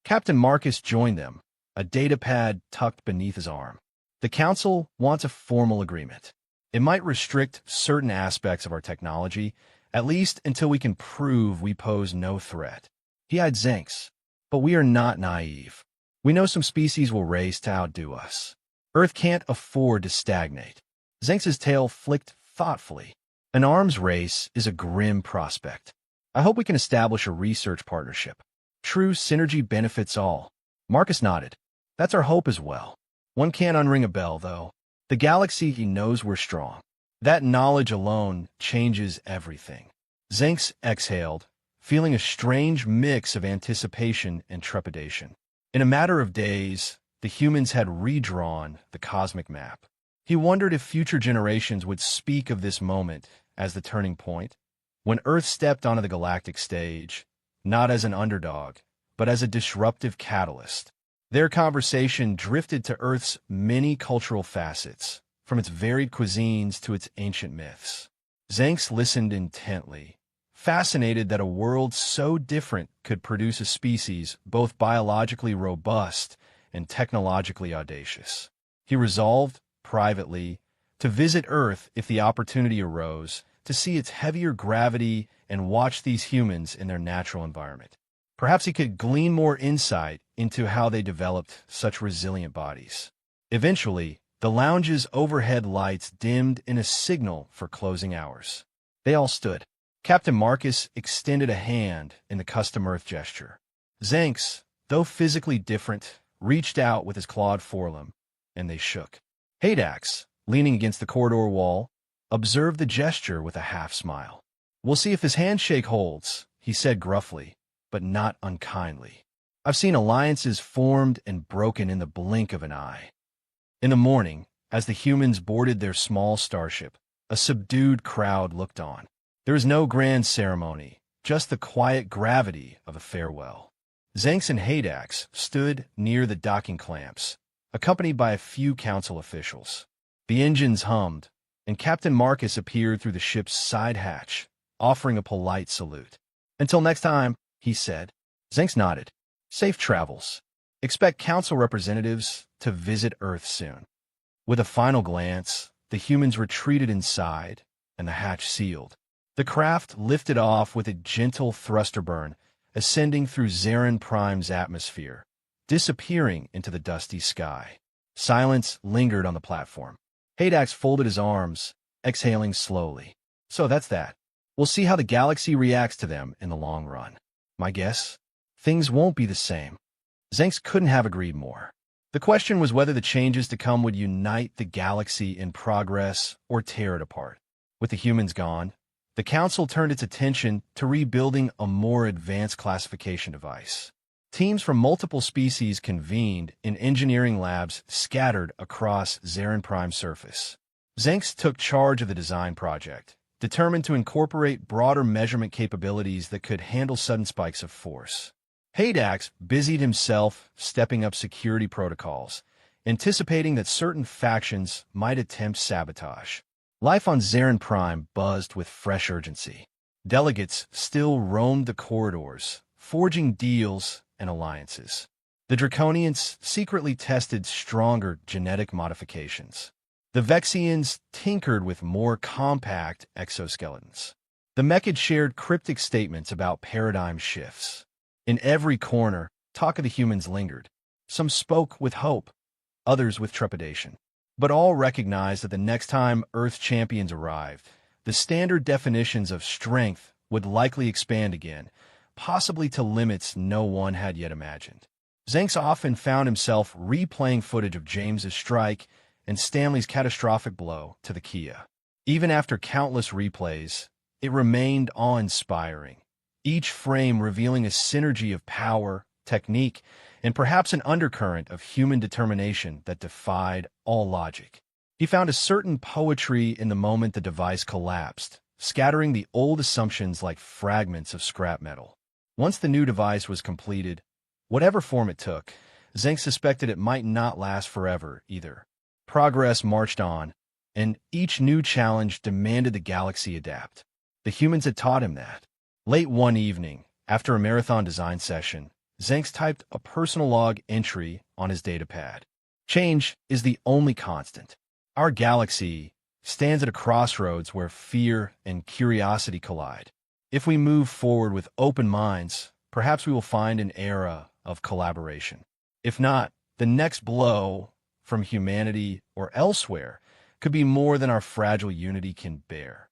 Captain Marcus joined them, a datapad tucked beneath his arm. "The Council wants a formal agreement. It might restrict certain aspects of our technology, at least until we can prove we pose no threat." He eyed Zanx. "But we are not naive. We know some species will race to outdo us. Earth can't afford to stagnate." Zanx's tail flicked thoughtfully. "An arms race is a grim prospect. I hope we can establish a research partnership. True synergy benefits all." Marcus nodded. "That's our hope as well. One can't unring a bell, though. The galaxy knows we're strong. That knowledge alone changes everything." Zenks exhaled, feeling a strange mix of anticipation and trepidation. In a matter of days, the humans had redrawn the cosmic map. He wondered if future generations would speak of this moment as the turning point, when Earth stepped onto the galactic stage, not as an underdog, but as a disruptive catalyst. Their conversation drifted to Earth's many cultural facets, from its varied cuisines to its ancient myths. Zenks listened intently, fascinated that a world so different could produce a species both biologically robust and technologically audacious. He resolved, privately, to visit Earth if the opportunity arose, to see its heavier gravity and watch these humans in their natural environment. Perhaps he could glean more insight into how they developed such resilient bodies. Eventually, the lounge's overhead lights dimmed in a signal for closing hours. They all stood. Captain Marcus extended a hand in the custom Earth gesture. Zenks, though physically different, reached out with his clawed forelimb, and they shook. Haydax, leaning against the corridor wall, observed the gesture with a half-smile. "We'll see if this handshake holds," he said gruffly, but not unkindly. "I've seen alliances formed and broken in the blink of an eye." In the morning, as the humans boarded their small starship, a subdued crowd looked on. There was no grand ceremony, just the quiet gravity of a farewell. Zenks and Haydax stood near the docking clamps, accompanied by a few council officials. The engines hummed, and Captain Marcus appeared through the ship's side hatch, offering a polite salute. "Until next time," he said. Zenks nodded. "Safe travels. Expect council representatives to visit Earth soon." With a final glance, the humans retreated inside, and the hatch sealed. The craft lifted off with a gentle thruster burn, ascending through Zarin Prime's atmosphere, disappearing into the dusty sky. Silence lingered on the platform. Haydax folded his arms, exhaling slowly. "So that's that. We'll see how the galaxy reacts to them in the long run. My guess? Things won't be the same." Zenks couldn't have agreed more. The question was whether the changes to come would unite the galaxy in progress or tear it apart. With the humans gone, the Council turned its attention to rebuilding a more advanced classification device. Teams from multiple species convened in engineering labs scattered across Zarin Prime's surface. Zenks took charge of the design project, determined to incorporate broader measurement capabilities that could handle sudden spikes of force. Haydax busied himself stepping up security protocols, anticipating that certain factions might attempt sabotage. Life on Zarin Prime buzzed with fresh urgency. Delegates still roamed the corridors, forging deals and alliances. The Draconians secretly tested stronger genetic modifications. The Vexians tinkered with more compact exoskeletons. The Mechid shared cryptic statements about paradigm shifts. In every corner, talk of the humans lingered. Some spoke with hope, others with trepidation. But all recognized that the next time Earth champions arrived, the standard definitions of strength would likely expand again, possibly to limits no one had yet imagined. Zenks often found himself replaying footage of James's strike and Stanley's catastrophic blow to the Kia. Even after countless replays, it remained awe-inspiring, each frame revealing a synergy of power, technique, and perhaps an undercurrent of human determination that defied all logic. He found a certain poetry in the moment the device collapsed, scattering the old assumptions like fragments of scrap metal. Once the new device was completed, whatever form it took, Zenks suspected it might not last forever either. Progress marched on, and each new challenge demanded the galaxy adapt. The humans had taught him that. Late one evening, after a marathon design session, Zenks typed a personal log entry on his datapad. "Change is the only constant. Our galaxy stands at a crossroads where fear and curiosity collide. If we move forward with open minds, perhaps we will find an era of collaboration. If not, the next blow, from humanity or elsewhere, could be more than our fragile unity can bear."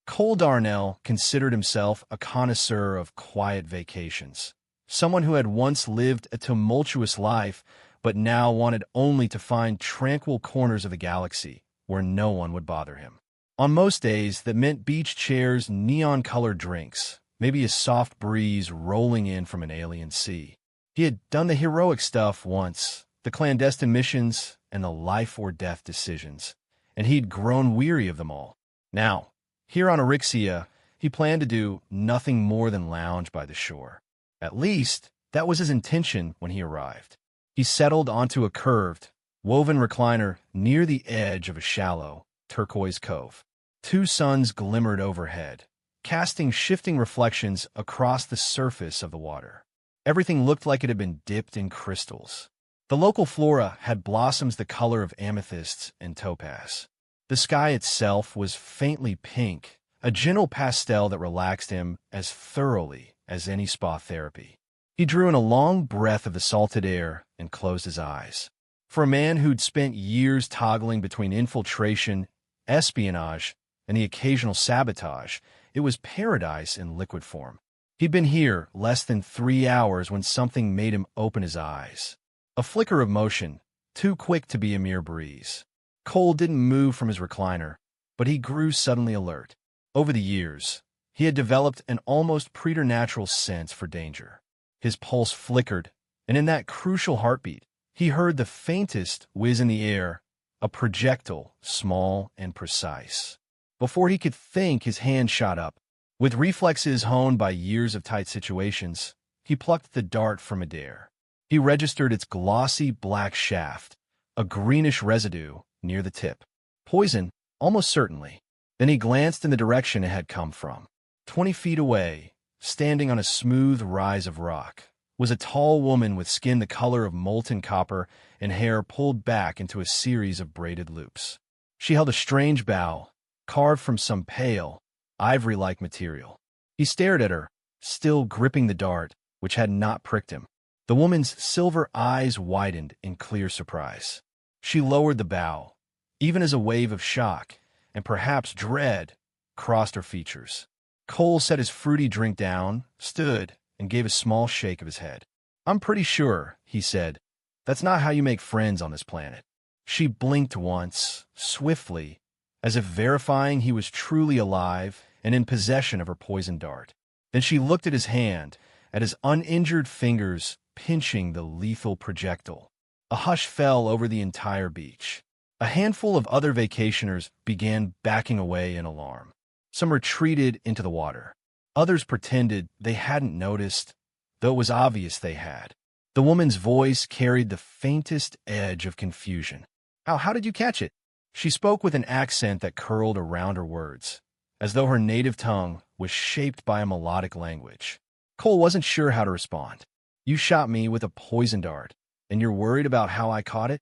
Cole Darnell considered himself a connoisseur of quiet vacations, someone who had once lived a tumultuous life but now wanted only to find tranquil corners of the galaxy where no one would bother him. On most days, that meant beach chairs, neon-colored drinks, maybe a soft breeze rolling in from an alien sea. He had done the heroic stuff once, the clandestine missions, and the life-or-death decisions, and he'd grown weary of them all. Now, here on Erixia, he planned to do nothing more than lounge by the shore. At least, that was his intention when he arrived. He settled onto a curved, woven recliner near the edge of a shallow, turquoise cove. Two suns glimmered overhead, casting shifting reflections across the surface of the water. Everything looked like it had been dipped in crystals. The local flora had blossoms the color of amethysts and topaz. The sky itself was faintly pink, a gentle pastel that relaxed him as thoroughly as any spa therapy. He drew in a long breath of the salted air and closed his eyes. For a man who'd spent years toggling between infiltration, espionage, and the occasional sabotage, it was paradise in liquid form. He'd been here less than 3 hours when something made him open his eyes. A flicker of motion, too quick to be a mere breeze. Cole didn't move from his recliner, but he grew suddenly alert. Over the years, he had developed an almost preternatural sense for danger. His pulse flickered, and in that crucial heartbeat, he heard the faintest whiz in the air, a projectile, small and precise. Before he could think, his hand shot up. With reflexes honed by years of tight situations, he plucked the dart from midair. He registered its glossy black shaft, a greenish residue near the tip. Poison, almost certainly. Then he glanced in the direction it had come from. 20 feet away, standing on a smooth rise of rock, was a tall woman with skin the color of molten copper and hair pulled back into a series of braided loops. She held a strange bow, carved from some pale, ivory-like material. He stared at her, still gripping the dart, which had not pricked him. The woman's silver eyes widened in clear surprise. She lowered the bow, even as a wave of shock, and perhaps dread, crossed her features. Cole set his fruity drink down, stood, and gave a small shake of his head. "I'm pretty sure," he said, "that's not how you make friends on this planet." She blinked once, swiftly, as if verifying he was truly alive and in possession of her poisoned dart. Then she looked at his hand, at his uninjured fingers pinching the lethal projectile. A hush fell over the entire beach. A handful of other vacationers began backing away in alarm. Some retreated into the water. Others pretended they hadn't noticed, though it was obvious they had. The woman's voice carried the faintest edge of confusion. How did you catch it?" She spoke with an accent that curled around her words, as though her native tongue was shaped by a melodic language. Cole wasn't sure how to respond. "You shot me with a poison dart, and you're worried about how I caught it?"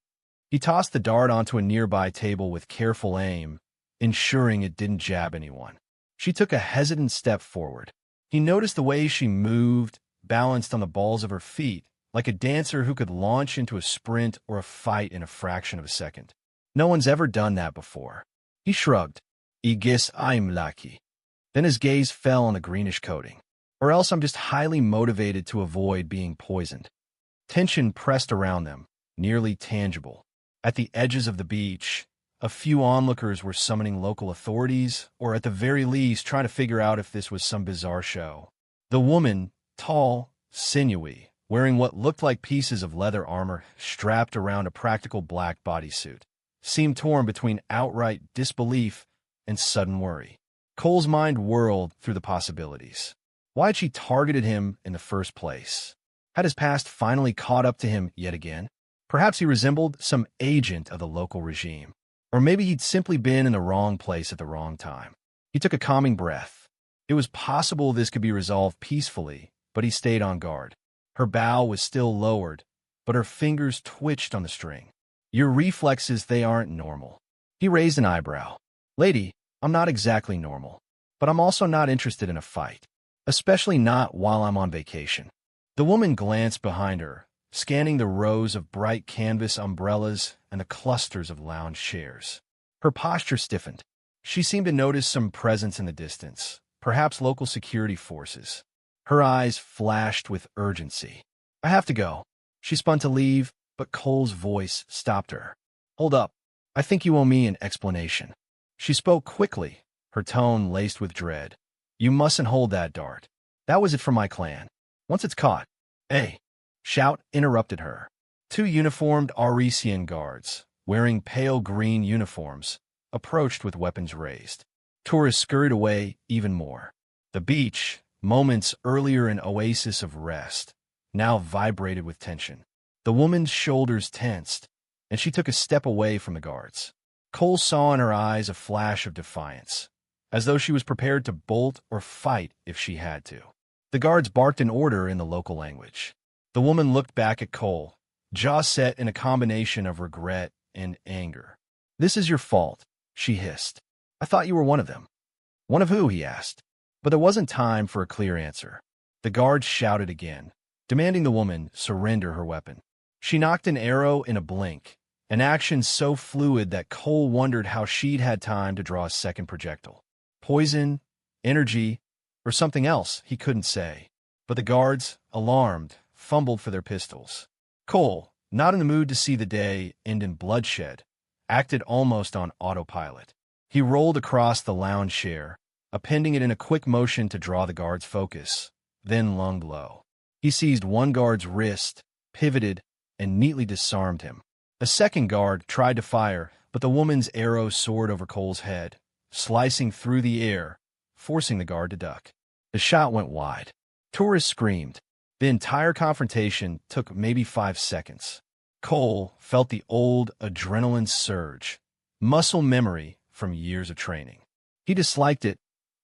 He tossed the dart onto a nearby table with careful aim, ensuring it didn't jab anyone. She took a hesitant step forward. He noticed the way she moved, balanced on the balls of her feet, like a dancer who could launch into a sprint or a fight in a fraction of a second. No one's ever done that before. He shrugged. "I guess I'm lucky." Then his gaze fell on the greenish coating. "Or else I'm just highly motivated to avoid being poisoned." Tension pressed around them, nearly tangible. At the edges of the beach, a few onlookers were summoning local authorities, or at the very least trying to figure out if this was some bizarre show. The woman, tall, sinewy, wearing what looked like pieces of leather armor strapped around a practical black bodysuit, seemed torn between outright disbelief and sudden worry. Cole's mind whirled through the possibilities. Why had she targeted him in the first place? Had his past finally caught up to him yet again? Perhaps he resembled some agent of the local regime. Or maybe he'd simply been in the wrong place at the wrong time. He took a calming breath. It was possible this could be resolved peacefully, but he stayed on guard. Her bow was still lowered, but her fingers twitched on the string. "Your reflexes, they aren't normal." He raised an eyebrow. "Lady, I'm not exactly normal, but I'm also not interested in a fight, especially not while I'm on vacation." The woman glanced behind her, scanning the rows of bright canvas umbrellas and the clusters of lounge chairs. Her posture stiffened. She seemed to notice some presence in the distance, perhaps local security forces. Her eyes flashed with urgency. "I have to go." She spun to leave, but Cole's voice stopped her. "Hold up. I think you owe me an explanation." She spoke quickly, her tone laced with dread. "You mustn't hold that dart. That was it for my clan. Once it's caught—" "Hey!" Shout interrupted her. Two uniformed Arisian guards, wearing pale green uniforms, approached with weapons raised. Tourists scurried away even more. The beach, moments earlier an oasis of rest, now vibrated with tension. The woman's shoulders tensed, and she took a step away from the guards. Cole saw in her eyes a flash of defiance, as though she was prepared to bolt or fight if she had to. The guards barked an order in the local language. The woman looked back at Cole, jaw set in a combination of regret and anger. "This is your fault," she hissed. "I thought you were one of them." "One of who?" he asked. But there wasn't time for a clear answer. The guards shouted again, demanding the woman surrender her weapon. She knocked an arrow in a blink, an action so fluid that Cole wondered how she'd had time to draw a second projectile. Poison, energy, or something else he couldn't say. But the guards, alarmed, fumbled for their pistols. Cole, not in the mood to see the day end in bloodshed, acted almost on autopilot. He rolled across the lounge chair, appending it in a quick motion to draw the guard's focus, then lunged low. He seized one guard's wrist, pivoted, and neatly disarmed him. A second guard tried to fire, but the woman's arrow soared over Cole's head, slicing through the air, forcing the guard to duck. The shot went wide. Tourists screamed. The entire confrontation took maybe 5 seconds. Cole felt the old adrenaline surge, muscle memory from years of training. He disliked it,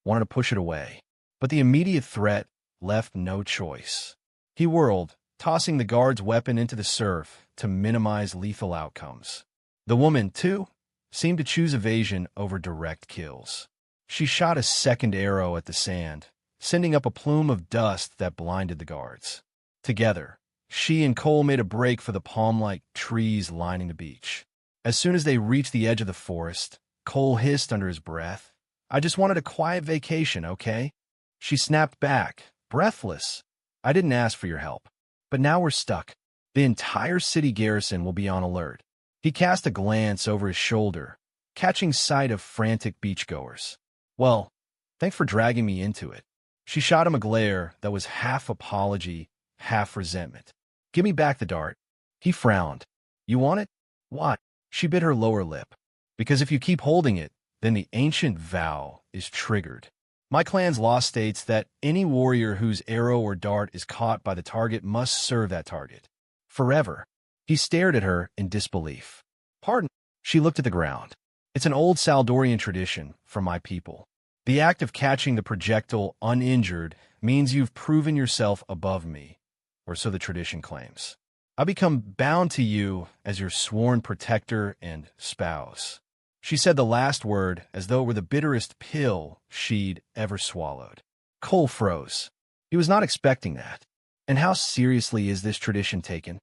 wanted to push it away, but the immediate threat left no choice. He whirled, tossing the guard's weapon into the surf to minimize lethal outcomes. The woman, too, seemed to choose evasion over direct kills. She shot a second arrow at the sand, sending up a plume of dust that blinded the guards. Together, she and Cole made a break for the palm-like trees lining the beach. As soon as they reached the edge of the forest, Cole hissed under his breath, "I just wanted a quiet vacation, okay?" She snapped back, breathless. "I didn't ask for your help. But now we're stuck. The entire city garrison will be on alert." He cast a glance over his shoulder, catching sight of frantic beachgoers. "Well, thanks for dragging me into it." She shot him a glare that was half apology, half resentment. "Give me back the dart." He frowned. "You want it?" "Why?" She bit her lower lip. "Because if you keep holding it, then the ancient vow is triggered. My clan's law states that any warrior whose arrow or dart is caught by the target must serve that target. Forever." He stared at her in disbelief. "Pardon?" She looked at the ground. "It's an old Saldorian tradition from my people. The act of catching the projectile uninjured means you've proven yourself above me, or so the tradition claims. I become bound to you as your sworn protector and spouse." She said the last word as though it were the bitterest pill she'd ever swallowed. Cole froze. He was not expecting that. And how seriously is this tradition taken?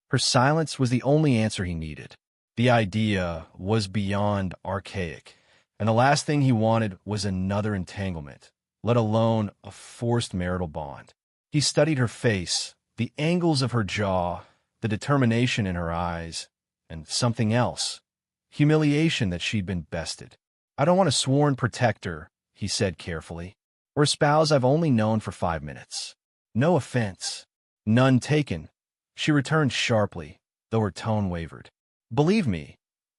Her silence was the only answer he needed. The idea was beyond archaic, and the last thing he wanted was another entanglement, let alone a forced marital bond. He studied her face, the angles of her jaw, the determination in her eyes, and something else. Humiliation that she'd been bested. "I don't want a sworn protector," he said carefully, "or a spouse I've only known for 5 minutes. No offense." "None taken," she returned sharply, though her tone wavered. "Believe me,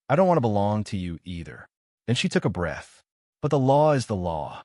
I don't want to belong to you either." Then she took a breath. "But the law is the law."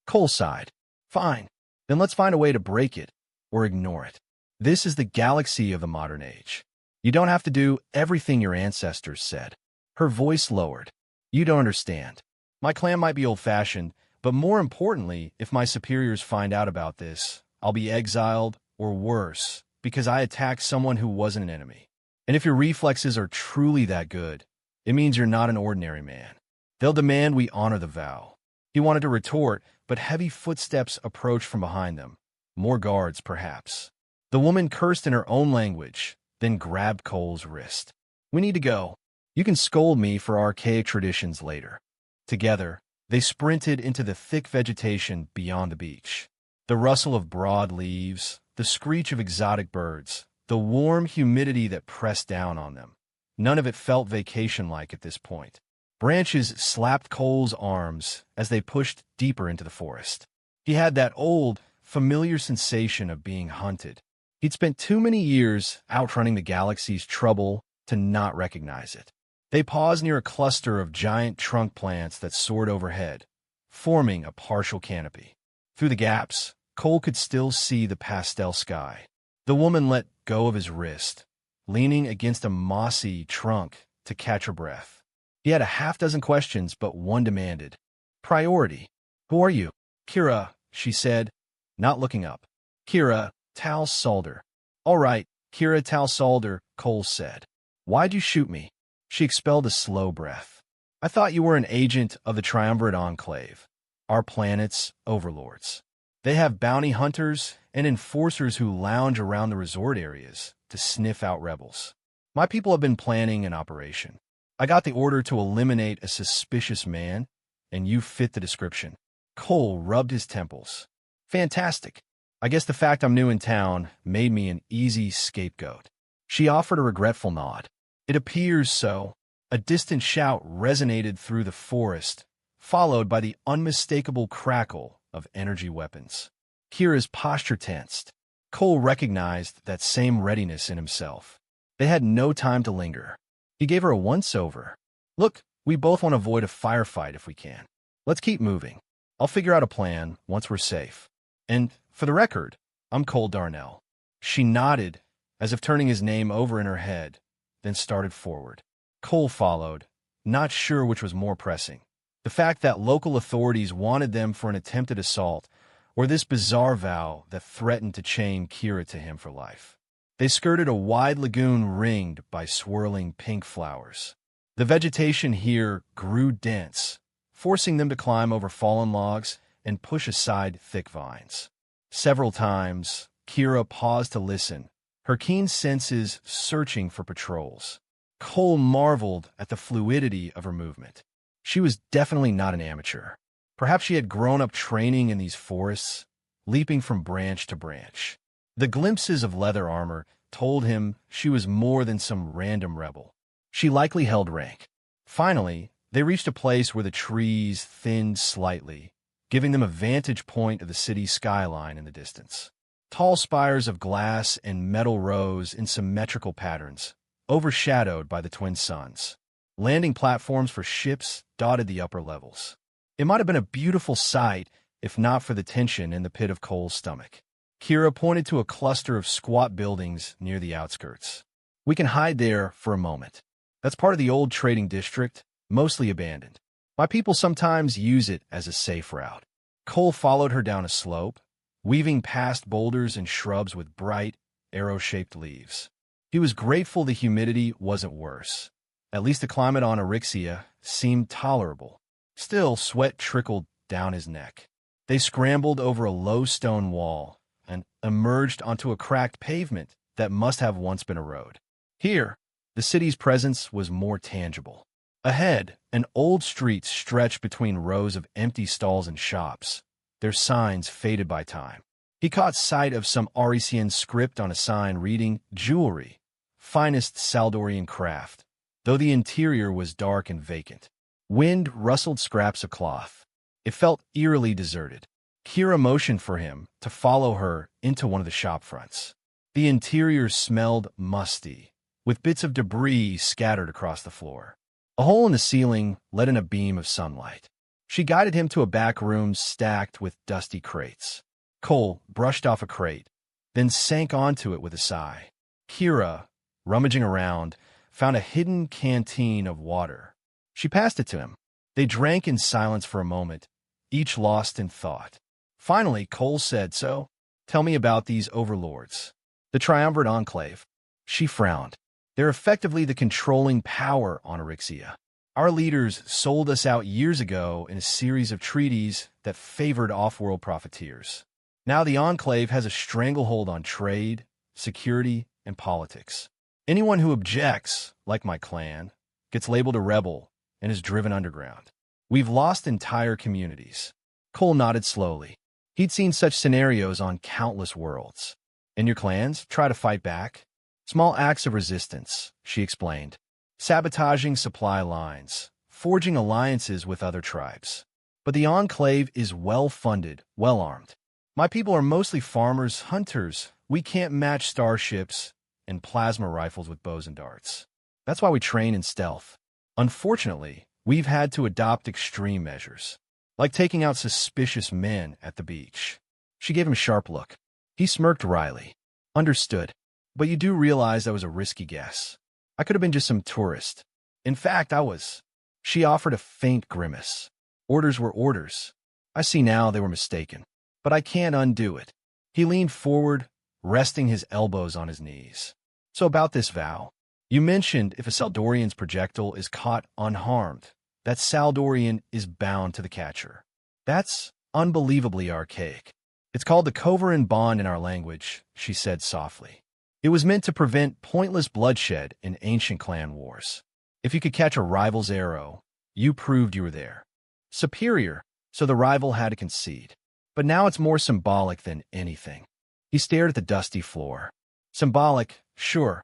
Cole sighed. "Fine, then let's find a way to break it, or ignore it. This is the galaxy of the modern age. You don't have to do everything your ancestors said." Her voice lowered. "You don't understand. My clan might be old-fashioned, but more importantly, if my superiors find out about this, I'll be exiled, or worse, because I attacked someone who wasn't an enemy. And if your reflexes are truly that good, it means you're not an ordinary man. They'll demand we honor the vow." He wanted to retort, but heavy footsteps approached from behind them. More guards, perhaps. The woman cursed in her own language, then grabbed Cole's wrist. "We need to go. You can scold me for archaic traditions later." Together, they sprinted into the thick vegetation beyond the beach. The rustle of broad leaves, the screech of exotic birds, the warm humidity that pressed down on them. None of it felt vacation-like at this point. Branches slapped Cole's arms as they pushed deeper into the forest. He had that old, familiar sensation of being hunted. He'd spent too many years outrunning the galaxy's trouble to not recognize it. They paused near a cluster of giant trunk plants that soared overhead, forming a partial canopy. Through the gaps, Cole could still see the pastel sky. The woman let go of his wrist, leaning against a mossy trunk to catch her breath. He had a half-dozen questions, but one demanded priority. "Who are you?" "Kira," she said, not looking up. "Kira Tal Salder." "All right, Kira Tal Salder," Cole said. "Why'd you shoot me?" She expelled a slow breath. "I thought you were an agent of the Triumvirate Enclave, our planet's overlords. They have bounty hunters and enforcers who lounge around the resort areas to sniff out rebels. My people have been planning an operation. I got the order to eliminate a suspicious man, and you fit the description." Cole rubbed his temples. "Fantastic. I guess the fact I'm new in town made me an easy scapegoat." She offered a regretful nod. "It appears so." A distant shout resonated through the forest, followed by the unmistakable crackle of energy weapons. Kira's posture tensed. Cole recognized that same readiness in himself. They had no time to linger. He gave her a once-over. "Look, we both want to avoid a firefight if we can. Let's keep moving. I'll figure out a plan once we're safe. And, for the record, I'm Cole Darnell." She nodded, as if turning his name over in her head, then started forward. Cole followed, not sure which was more pressing: the fact that local authorities wanted them for an attempted assault, or this bizarre vow that threatened to chain Kira to him for life. They skirted a wide lagoon ringed by swirling pink flowers. The vegetation here grew dense, forcing them to climb over fallen logs and push aside thick vines. Several times, Kira paused to listen, her keen senses searching for patrols. Cole marveled at the fluidity of her movement. She was definitely not an amateur. Perhaps she had grown up training in these forests, leaping from branch to branch. The glimpses of leather armor told him she was more than some random rebel. She likely held rank. Finally, they reached a place where the trees thinned slightly, giving them a vantage point of the city's skyline in the distance. Tall spires of glass and metal rose in symmetrical patterns, overshadowed by the twin suns. Landing platforms for ships dotted the upper levels. It might have been a beautiful sight if not for the tension in the pit of Cole's stomach. Kira pointed to a cluster of squat buildings near the outskirts. "We can hide there for a moment. That's part of the old trading district, mostly abandoned. My people sometimes use it as a safe route." Cole followed her down a slope, weaving past boulders and shrubs with bright, arrow-shaped leaves. He was grateful the humidity wasn't worse. At least the climate on Erixia seemed tolerable. Still, sweat trickled down his neck. They scrambled over a low stone wall and emerged onto a cracked pavement that must have once been a road. Here, the city's presence was more tangible. Ahead, an old street stretched between rows of empty stalls and shops, their signs faded by time. He caught sight of some Arisian script on a sign reading, "Jewelry, finest Saldorian craft," though the interior was dark and vacant. Wind rustled scraps of cloth. It felt eerily deserted. Kira motioned for him to follow her into one of the shop fronts. The interior smelled musty, with bits of debris scattered across the floor. A hole in the ceiling let in a beam of sunlight. She guided him to a back room stacked with dusty crates. Cole brushed off a crate, then sank onto it with a sigh. Kira, rummaging around, found a hidden canteen of water. She passed it to him. They drank in silence for a moment, each lost in thought. Finally, Cole said, "So, tell me about these overlords." "The Triumvirate Enclave." She frowned. "They're effectively the controlling power on Erixia. Our leaders sold us out years ago in a series of treaties that favored off-world profiteers. Now the Enclave has a stranglehold on trade, security, and politics. Anyone who objects, like my clan, gets labeled a rebel and is driven underground. We've lost entire communities." Cole nodded slowly. He'd seen such scenarios on countless worlds. "And your clans try to fight back?" "Small acts of resistance," she explained. "Sabotaging supply lines, forging alliances with other tribes. But the Enclave is well-funded, well-armed. My people are mostly farmers, hunters. We can't match starships and plasma rifles with bows and darts. That's why we train in stealth. Unfortunately, we've had to adopt extreme measures, like taking out suspicious men at the beach. She gave him a sharp look. He smirked wryly. Understood. But you do realize that was a risky guess. I could have been just some tourist. In fact, I was. She offered a faint grimace. Orders were orders. I see now they were mistaken. But I can't undo it. He leaned forward, resting his elbows on his knees. So about this vow. You mentioned if a Saldorian's projectile is caught unharmed, that Saldorian is bound to the catcher. That's unbelievably archaic. It's called the Coveran bond in our language, she said softly. It was meant to prevent pointless bloodshed in ancient clan wars. If you could catch a rival's arrow, you proved you were there. Superior, so the rival had to concede. But now it's more symbolic than anything. He stared at the dusty floor. Symbolic, sure,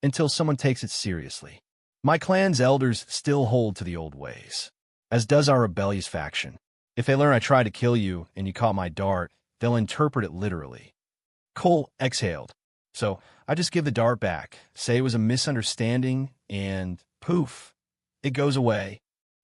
until someone takes it seriously. My clan's elders still hold to the old ways, as does our rebellious faction. If they learn I tried to kill you and you caught my dart, they'll interpret it literally. Cole exhaled. So I just give the dart back, say it was a misunderstanding, and poof, it goes away.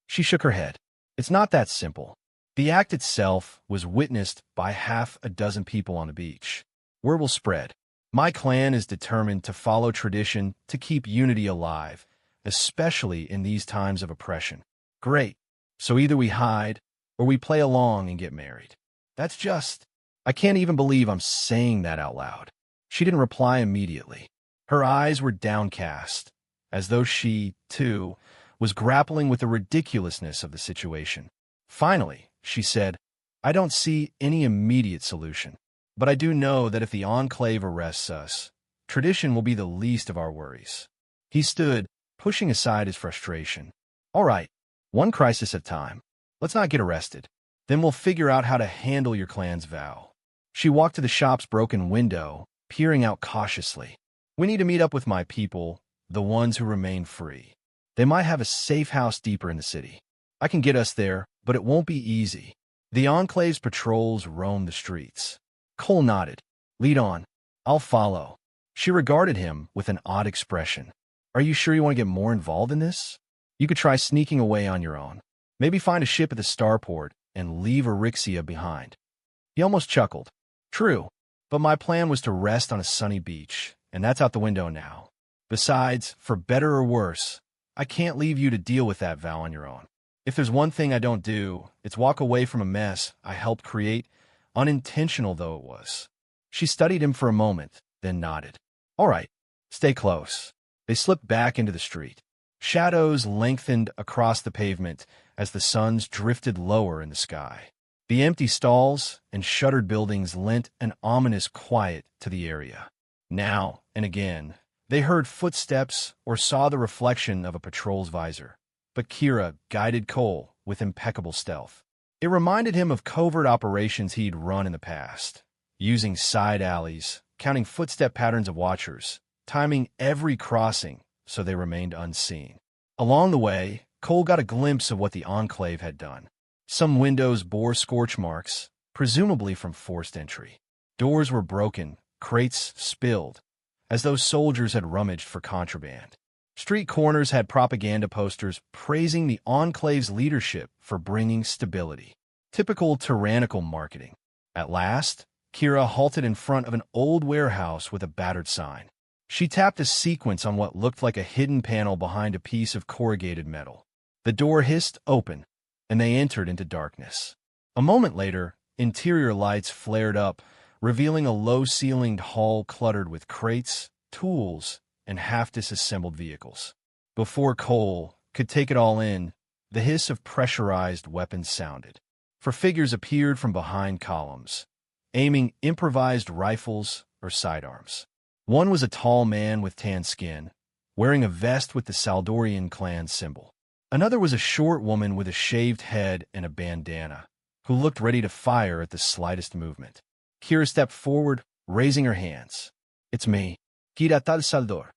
She shook her head. It's not that simple. The act itself was witnessed by half a dozen people on the beach. Word will spread. My clan is determined to follow tradition to keep unity alive, especially in these times of oppression. Great. So either we hide, or we play along and get married. That's just... I can't even believe I'm saying that out loud. She didn't reply immediately. Her eyes were downcast, as though she, too, was grappling with the ridiculousness of the situation. Finally, she said, I don't see any immediate solution, but I do know that if the Enclave arrests us, tradition will be the least of our worries. He stood, pushing aside his frustration. All right, one crisis at a time. Let's not get arrested. Then we'll figure out how to handle your clan's vow. She walked to the shop's broken window, peering out cautiously. We need to meet up with my people, the ones who remain free. They might have a safe house deeper in the city. I can get us there, but it won't be easy. The Enclave's patrols roam the streets. Cole nodded. Lead on. I'll follow. She regarded him with an odd expression. Are you sure you want to get more involved in this? You could try sneaking away on your own. Maybe find a ship at the starport and leave Erixia behind. He almost chuckled. True, but my plan was to rest on a sunny beach, and that's out the window now. Besides, for better or worse, I can't leave you to deal with that vow on your own. If there's one thing I don't do, it's walk away from a mess I helped create, unintentional though it was. She studied him for a moment, then nodded. All right, stay close. They slipped back into the street. Shadows lengthened across the pavement as the suns drifted lower in the sky. The empty stalls and shuttered buildings lent an ominous quiet to the area. Now and again, they heard footsteps or saw the reflection of a patrol's visor. But Kira guided Cole with impeccable stealth. It reminded him of covert operations he'd run in the past, using side alleys, counting footstep patterns of watchers, timing every crossing so they remained unseen. Along the way, Cole got a glimpse of what the Enclave had done. Some windows bore scorch marks, presumably from forced entry. Doors were broken, crates spilled, as though soldiers had rummaged for contraband. Street corners had propaganda posters praising the Enclave's leadership for bringing stability. Typical tyrannical marketing. At last, Kira halted in front of an old warehouse with a battered sign. She tapped a sequence on what looked like a hidden panel behind a piece of corrugated metal. The door hissed open, and they entered into darkness. A moment later, interior lights flared up, revealing a low-ceilinged hall cluttered with crates, tools, and half-disassembled vehicles. Before Cole could take it all in, the hiss of pressurized weapons sounded. For figures appeared from behind columns, aiming improvised rifles or sidearms. One was a tall man with tan skin, wearing a vest with the Saldorian clan symbol. Another was a short woman with a shaved head and a bandana, who looked ready to fire at the slightest movement. Kira stepped forward, raising her hands. It's me, Kira Tal Saldor.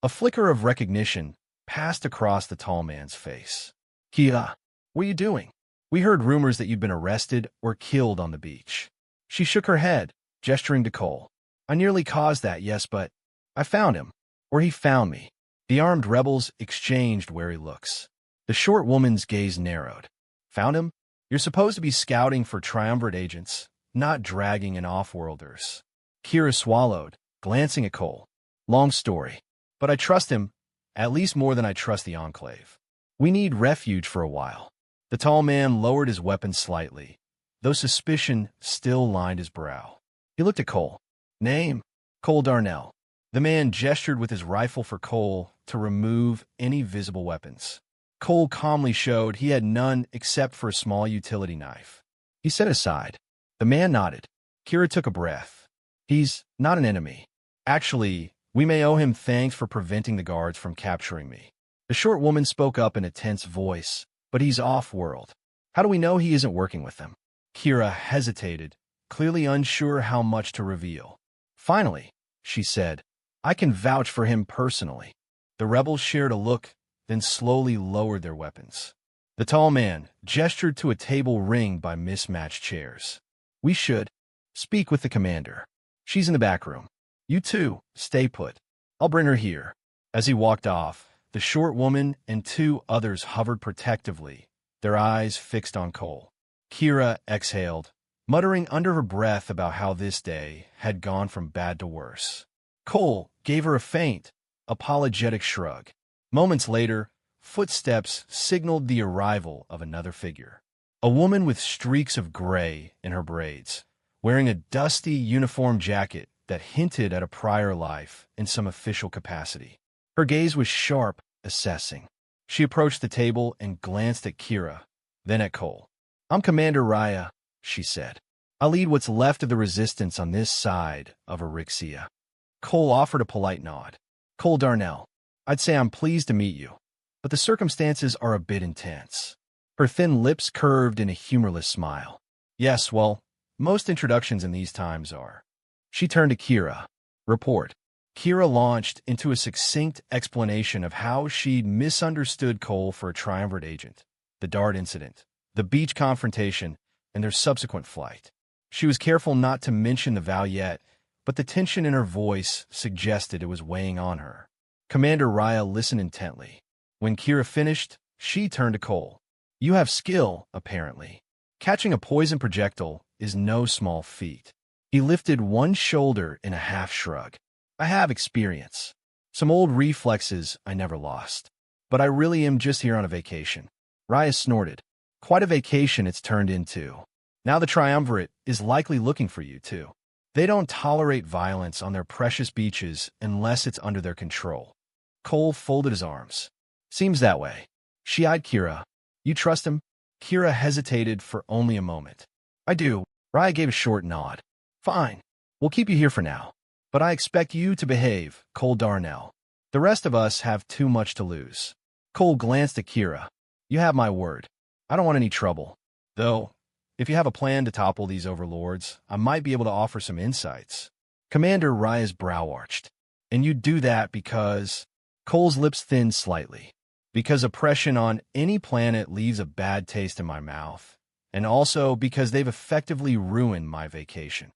A flicker of recognition passed across the tall man's face. Kia, what are you doing? We heard rumors that you'd been arrested or killed on the beach. She shook her head, gesturing to Cole. I nearly caused that, yes, but I found him. Or he found me. The armed rebels exchanged wary looks. The short woman's gaze narrowed. Found him? You're supposed to be scouting for triumvirate agents, not dragging in off-worlders. Kira swallowed, glancing at Cole. Long story. But I trust him, at least more than I trust the Enclave. We need refuge for a while. The tall man lowered his weapon slightly, though suspicion still lined his brow. He looked at Cole. Name? Cole Darnell. The man gestured with his rifle for Cole to remove any visible weapons. Cole calmly showed he had none except for a small utility knife. He set aside. The man nodded. Kira took a breath. He's not an enemy. Actually, we may owe him thanks for preventing the guards from capturing me. The short woman spoke up in a tense voice, but he's off-world. How do we know he isn't working with them? Kira hesitated, clearly unsure how much to reveal. Finally, she said, I can vouch for him personally. The rebels shared a look, then slowly lowered their weapons. The tall man gestured to a table ringed by mismatched chairs. We should speak with the commander. She's in the back room. You two, stay put. I'll bring her here. As he walked off, the short woman and two others hovered protectively, their eyes fixed on Cole. Kira exhaled, muttering under her breath about how this day had gone from bad to worse. Cole gave her a faint, apologetic shrug. Moments later, footsteps signaled the arrival of another figure. A woman with streaks of gray in her braids, wearing a dusty uniform jacket that hinted at a prior life in some official capacity. Her gaze was sharp, assessing. She approached the table and glanced at Kira, then at Cole. I'm Commander Raya, she said. I lead what's left of the resistance on this side of Erixia. Cole offered a polite nod. Cole Darnell, I'd say I'm pleased to meet you, but the circumstances are a bit intense. Her thin lips curved in a humorless smile. Yes, well, most introductions in these times are. She turned to Kira. Report. Kira launched into a succinct explanation of how she'd misunderstood Cole for a triumvirate agent, the Dart incident, the beach confrontation, and their subsequent flight. She was careful not to mention the vow yet, but the tension in her voice suggested it was weighing on her. Commander Raya listened intently. When Kira finished, she turned to Cole. You have skill, apparently. Catching a poison projectile is no small feat. He lifted one shoulder in a half shrug. I have experience. Some old reflexes I never lost. But I really am just here on a vacation. Raya snorted. Quite a vacation it's turned into. Now the Triumvirate is likely looking for you, too. They don't tolerate violence on their precious beaches unless it's under their control. Cole folded his arms. Seems that way. She eyed Kira. You trust him? Kira hesitated for only a moment. I do. Raya gave a short nod. Fine. We'll keep you here for now. But I expect you to behave, Cole Darnell. The rest of us have too much to lose. Cole glanced at Kira. You have my word. I don't want any trouble. Though, if you have a plan to topple these overlords, I might be able to offer some insights. Commander Raya's brow arched. And you'd do that because... Cole's lips thinned slightly. Because oppression on any planet leaves a bad taste in my mouth. And also because they've effectively ruined my vacation.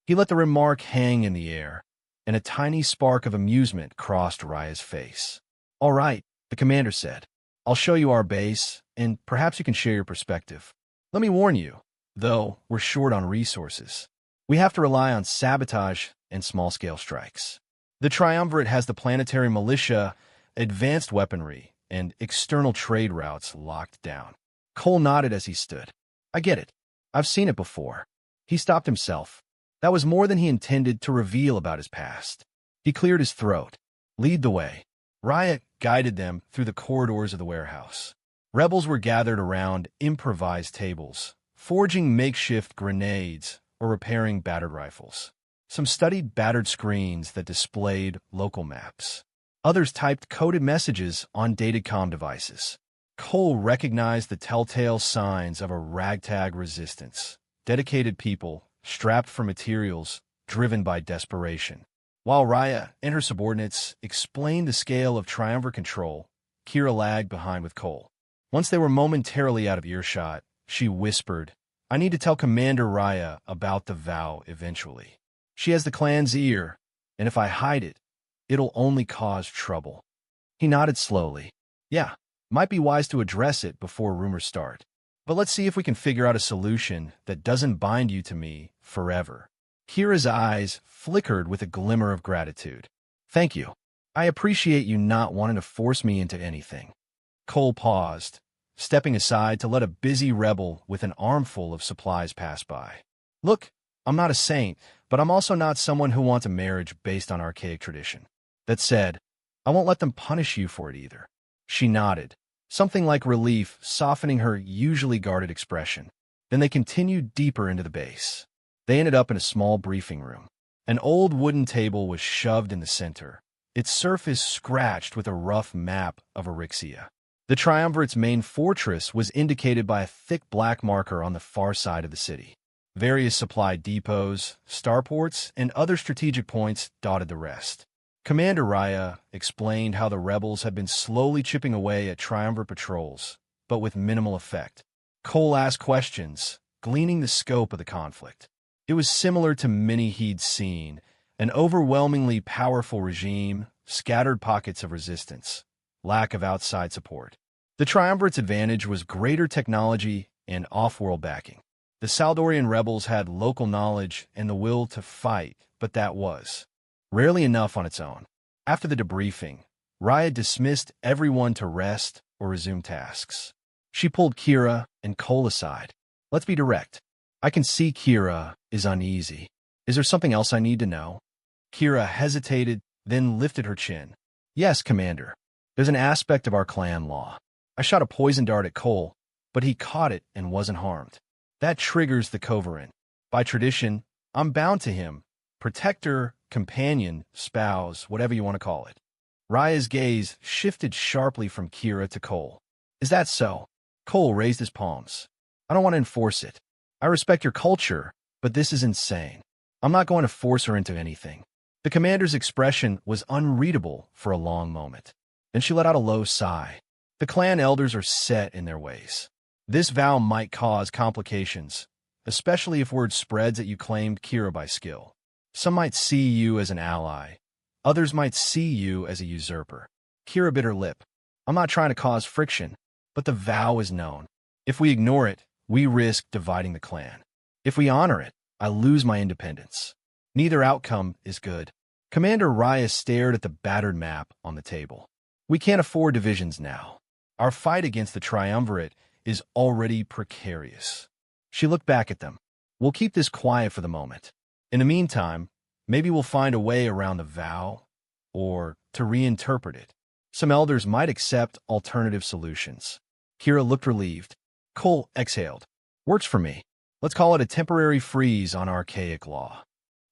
He let the remark hang in the air, and a tiny spark of amusement crossed Raya's face. All right, the commander said. I'll show you our base, and perhaps you can share your perspective. Let me warn you, though, we're short on resources. We have to rely on sabotage and small-scale strikes. The Triumvirate has the planetary militia, advanced weaponry, and external trade routes locked down. Cole nodded as he stood. I get it. I've seen it before. He stopped himself. That was more than he intended to reveal about his past. He cleared his throat. Lead the way. Raya guided them through the corridors of the warehouse. Rebels were gathered around improvised tables, forging makeshift grenades or repairing battered rifles. Some studied battered screens that displayed local maps. Others typed coded messages on dated comm devices. Cole recognized the telltale signs of a ragtag resistance. Dedicated people, strapped for materials, driven by desperation. While Raya and her subordinates explained the scale of triumvirate control, Kira lagged behind with Cole. Once they were momentarily out of earshot, she whispered, "I need to tell Commander Raya about the vow eventually. She has the clan's ear, and if I hide it, it'll only cause trouble." He nodded slowly. "Yeah, might be wise to address it before rumors start. But let's see if we can figure out a solution that doesn't bind you to me forever." Kira's eyes flickered with a glimmer of gratitude. "Thank you. I appreciate you not wanting to force me into anything." Cole paused, stepping aside to let a busy rebel with an armful of supplies pass by. "Look, I'm not a saint, but I'm also not someone who wants a marriage based on archaic tradition. That said, I won't let them punish you for it either." She nodded, something like relief softening her usually guarded expression. Then they continued deeper into the base. They ended up in a small briefing room. An old wooden table was shoved in the center, its surface scratched with a rough map of Erixia. The Triumvirate's main fortress was indicated by a thick black marker on the far side of the city. Various supply depots, starports, and other strategic points dotted the rest. Commander Raya explained how the rebels had been slowly chipping away at Triumvirate patrols, but with minimal effect. Cole asked questions, gleaning the scope of the conflict. It was similar to many he'd seen, an overwhelmingly powerful regime, scattered pockets of resistance, lack of outside support. The Triumvirate's advantage was greater technology and off-world backing. The Saldorian rebels had local knowledge and the will to fight, but that was rarely enough on its own. After the debriefing, Raya dismissed everyone to rest or resume tasks. She pulled Kira and Cole aside. "Let's be direct. I can see Kira is uneasy. Is there something else I need to know?" Kira hesitated, then lifted her chin. "Yes, Commander. There's an aspect of our clan law. I shot a poison dart at Cole, but he caught it and wasn't harmed. That triggers the Covenant. By tradition, I'm bound to him. Protector, companion, spouse, whatever you want to call it." Raya's gaze shifted sharply from Kira to Cole. "Is that so?" Cole raised his palms. "I don't want to enforce it. I respect your culture, but this is insane. I'm not going to force her into anything." The commander's expression was unreadable for a long moment. Then she let out a low sigh. "The clan elders are set in their ways. This vow might cause complications, especially if word spreads that you claimed Kira by skill. Some might see you as an ally. Others might see you as a usurper." Kira bit her lip. "I'm not trying to cause friction, but the vow is known. If we ignore it, we risk dividing the clan. If we honor it, I lose my independence. Neither outcome is good." Commander Raya stared at the battered map on the table. "We can't afford divisions now. Our fight against the Triumvirate is already precarious." She looked back at them. "We'll keep this quiet for the moment. In the meantime, maybe we'll find a way around the vow, or to reinterpret it. Some elders might accept alternative solutions." Kira looked relieved. Cole exhaled. "Works for me. Let's call it a temporary freeze on archaic law."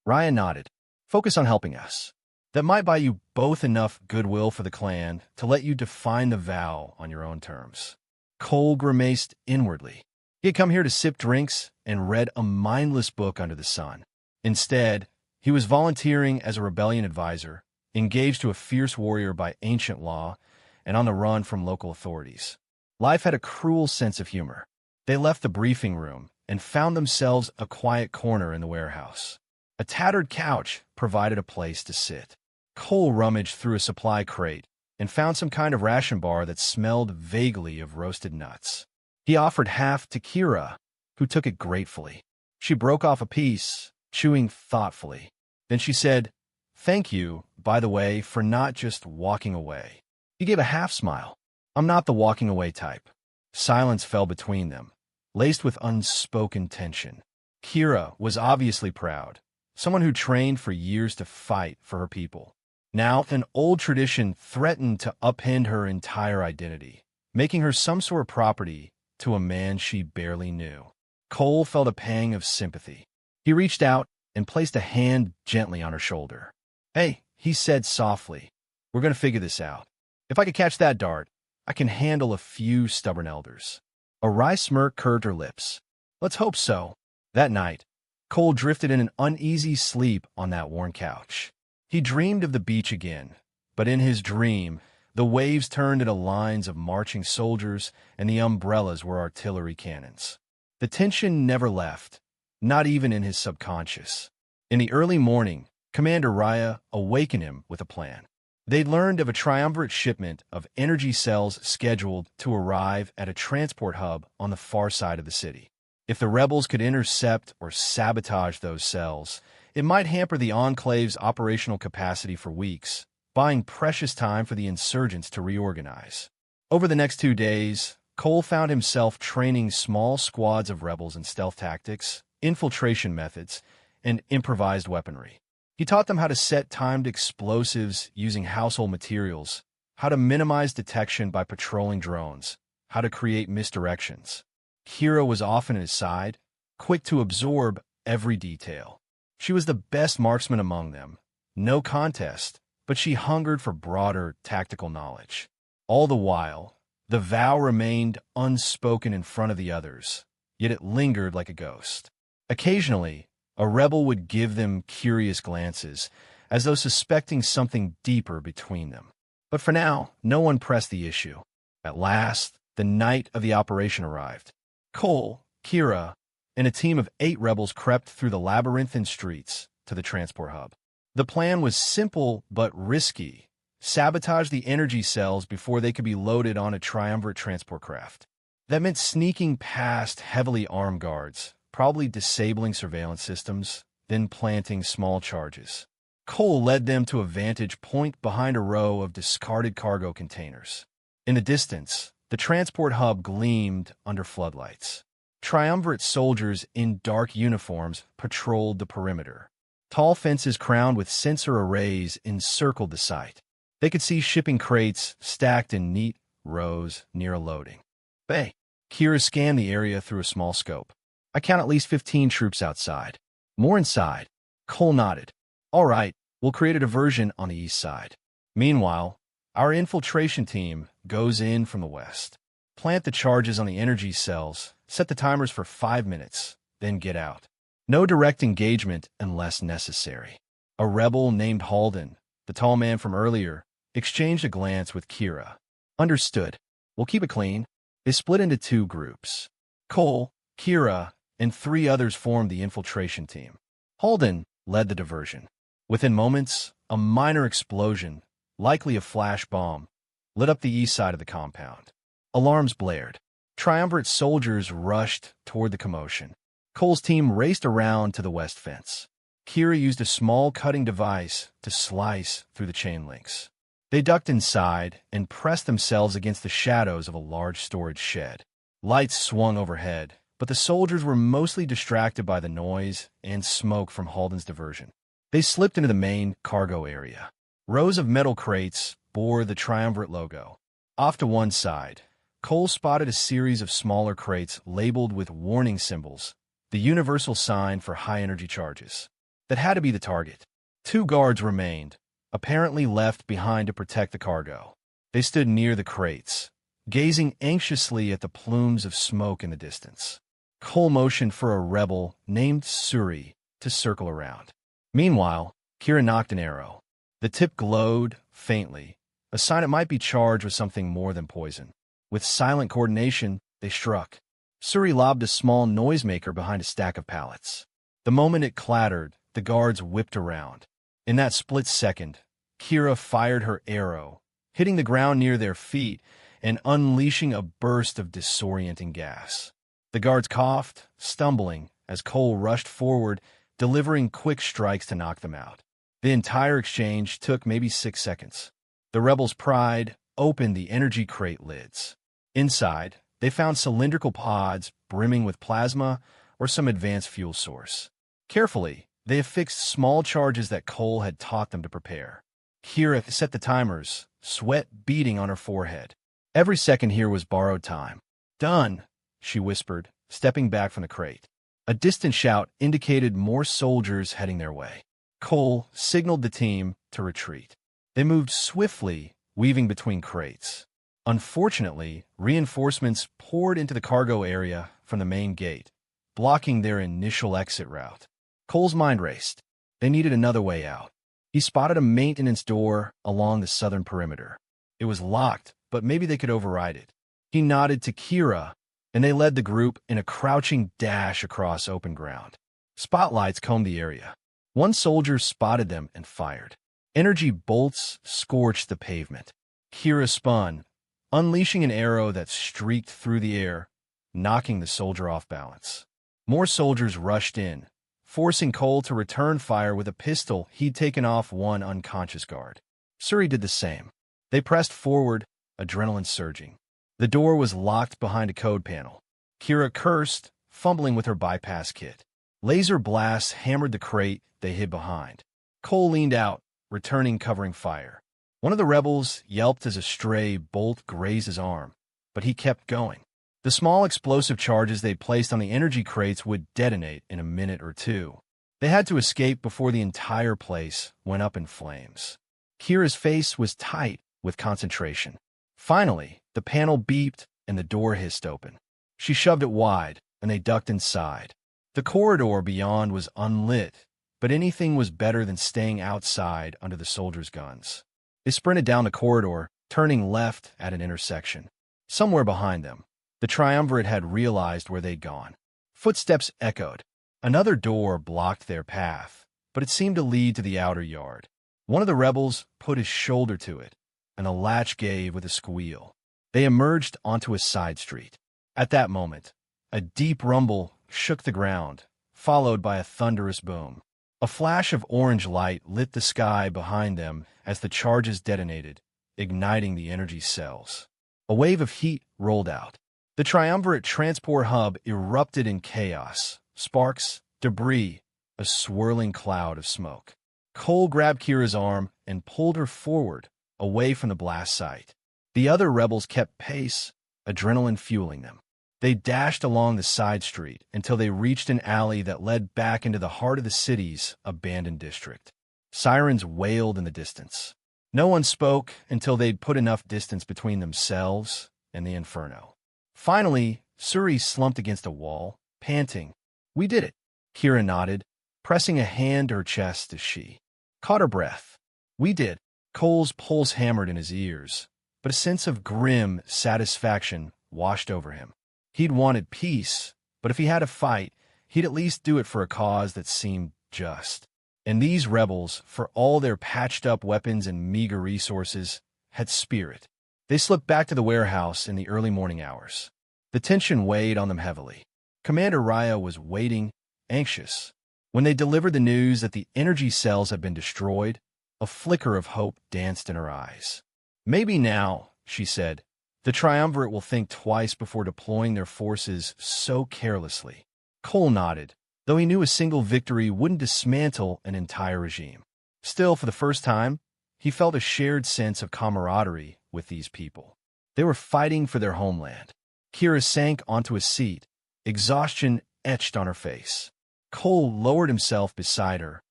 Raya nodded. "Focus on helping us. That might buy you both enough goodwill for the clan to let you define the vow on your own terms." Cole grimaced inwardly. He had come here to sip drinks and read a mindless book under the sun. Instead, he was volunteering as a rebellion advisor, engaged to a fierce warrior by ancient law, and on the run from local authorities. Life had a cruel sense of humor. They left the briefing room and found themselves a quiet corner in the warehouse. A tattered couch provided a place to sit. Cole rummaged through a supply crate and found some kind of ration bar that smelled vaguely of roasted nuts. He offered half to Kira, who took it gratefully. She broke off a piece, chewing thoughtfully. Then she said, "Thank you, by the way, for not just walking away." He gave a half-smile. "I'm not the walking away type." Silence fell between them, laced with unspoken tension. Kira was obviously proud, someone who trained for years to fight for her people. Now, an old tradition threatened to upend her entire identity, making her some sort of property to a man she barely knew. Cole felt a pang of sympathy. He reached out and placed a hand gently on her shoulder. "Hey," he said softly, "we're going to figure this out. If I could catch that dart, I can handle a few stubborn elders." A wry smirk curved her lips. "Let's hope so." That night, Cole drifted in an uneasy sleep on that worn couch. He dreamed of the beach again, but in his dream, The waves turned into lines of marching soldiers, and the umbrellas were artillery cannons. The tension never left, not even in his subconscious. In the early morning, Commander Raya awakened him with a plan. They'd learned of a triumvirate shipment of energy cells scheduled to arrive at a transport hub on the far side of the city. If the rebels could intercept or sabotage those cells, it might hamper the Enclave's operational capacity for weeks, buying precious time for the insurgents to reorganize. Over the next 2 days, Cole found himself training small squads of rebels in stealth tactics, infiltration methods, and improvised weaponry. He taught them how to set timed explosives using household materials, how to minimize detection by patrolling drones, how to create misdirections. Kira was often at his side, quick to absorb every detail. She was the best marksman among them, no contest, but she hungered for broader tactical knowledge. All the while, the vow remained unspoken in front of the others, yet it lingered like a ghost. Occasionally, a rebel would give them curious glances, as though suspecting something deeper between them. But for now, no one pressed the issue. At last, the night of the operation arrived. Cole, Kira, and a team of 8 rebels crept through the labyrinthine streets to the transport hub. The plan was simple but risky. Sabotage the energy cells before they could be loaded on a triumvirate transport craft. That meant sneaking past heavily armed guards, probably disabling surveillance systems, then planting small charges. Cole led them to a vantage point behind a row of discarded cargo containers. In the distance, the transport hub gleamed under floodlights. Triumvirate soldiers in dark uniforms patrolled the perimeter. Tall fences crowned with sensor arrays encircled the site. They could see shipping crates stacked in neat rows near a loading bay. Kira scanned the area through a small scope. I count at least 15 troops outside. More inside. Cole nodded. All right, we'll create a diversion on the east side. Meanwhile, our infiltration team goes in from the west. Plant the charges on the energy cells, set the timers for 5 minutes, then get out. No direct engagement unless necessary. A rebel named Halden, the tall man from earlier, exchanged a glance with Kira. Understood. We'll keep it clean. They split into 2 groups. Cole, Kira, and 3 others formed the infiltration team. Halden led the diversion. Within moments, a minor explosion, likely a flash bomb, lit up the east side of the compound. Alarms blared. Triumvirate soldiers rushed toward the commotion. Cole's team raced around to the west fence. Kira used a small cutting device to slice through the chain links. They ducked inside and pressed themselves against the shadows of a large storage shed. Lights swung overhead, but the soldiers were mostly distracted by the noise and smoke from Halden's diversion. They slipped into the main cargo area. Rows of metal crates bore the triumvirate logo. Off to one side, Cole spotted a series of smaller crates labeled with warning symbols, the universal sign for high-energy charges. That had to be the target. 2 guards remained, apparently left behind to protect the cargo. They stood near the crates, gazing anxiously at the plumes of smoke in the distance. Cole motioned for a rebel named Suri to circle around. Meanwhile, Kira nocked an arrow. The tip glowed faintly, a sign it might be charged with something more than poison. With silent coordination, they struck. Suri lobbed a small noisemaker behind a stack of pallets. The moment it clattered, the guards whipped around. In that split second, Kira fired her arrow, hitting the ground near their feet and unleashing a burst of disorienting gas. The guards coughed, stumbling, as Cole rushed forward, delivering quick strikes to knock them out. The entire exchange took maybe 6 seconds. The rebels' pride opened the energy crate lids. Inside, they found cylindrical pods brimming with plasma or some advanced fuel source. Carefully, they affixed small charges that Cole had taught them to prepare. Kira set the timers, sweat beading on her forehead. Every second here was borrowed time. Done, she whispered, stepping back from the crate. A distant shout indicated more soldiers heading their way. Cole signaled the team to retreat. They moved swiftly, weaving between crates. Unfortunately, reinforcements poured into the cargo area from the main gate, blocking their initial exit route. Cole's mind raced. They needed another way out. He spotted a maintenance door along the southern perimeter. It was locked, but maybe they could override it. He nodded to Kira, and they led the group in a crouching dash across open ground. Spotlights combed the area. One soldier spotted them and fired. Energy bolts scorched the pavement. Kira spun, unleashing an arrow that streaked through the air, knocking the soldier off balance. More soldiers rushed in, forcing Cole to return fire with a pistol he'd taken off one unconscious guard. Suri did the same. They pressed forward, adrenaline surging. The door was locked behind a code panel. Kira cursed, fumbling with her bypass kit. Laser blasts hammered the crate they hid behind. Cole leaned out, returning covering fire. One of the rebels yelped as a stray bolt grazed his arm, but he kept going. The small explosive charges they placed on the energy crates would detonate in a minute or two. They had to escape before the entire place went up in flames. Kira's face was tight with concentration. Finally, the panel beeped and the door hissed open. She shoved it wide, and they ducked inside. The corridor beyond was unlit, but anything was better than staying outside under the soldiers' guns. They sprinted down the corridor, turning left at an intersection. Somewhere behind them, the triumvirate had realized where they'd gone. Footsteps echoed. Another door blocked their path, but it seemed to lead to the outer yard. One of the rebels put his shoulder to it, and the latch gave with a squeal. They emerged onto a side street. At that moment, a deep rumble shook the ground, followed by a thunderous boom. A flash of orange light lit the sky behind them as the charges detonated, igniting the energy cells. A wave of heat rolled out. The triumvirate transport hub erupted in chaos, sparks, debris, a swirling cloud of smoke. Cole grabbed Kira's arm and pulled her forward, away from the blast site. The other rebels kept pace, adrenaline fueling them. They dashed along the side street until they reached an alley that led back into the heart of the city's abandoned district. Sirens wailed in the distance. No one spoke until they'd put enough distance between themselves and the inferno. Finally, Suri slumped against a wall, panting. "We did it," Kira nodded, pressing a hand to her chest as she caught her breath. "We did." Cole's pulse hammered in his ears, but a sense of grim satisfaction washed over him. He'd wanted peace, but if he had to fight, he'd at least do it for a cause that seemed just. And these rebels, for all their patched-up weapons and meager resources, had spirit. They slipped back to the warehouse in the early morning hours. The tension weighed on them heavily. Commander Raya was waiting, anxious. When they delivered the news that the energy cells had been destroyed, a flicker of hope danced in her eyes. "Maybe now," she said, "the triumvirate will think twice before deploying their forces so carelessly." Cole nodded, though he knew a single victory wouldn't dismantle an entire regime. Still, for the first time, he felt a shared sense of camaraderie with these people. They were fighting for their homeland. Kira sank onto a seat, exhaustion etched on her face. Cole lowered himself beside her,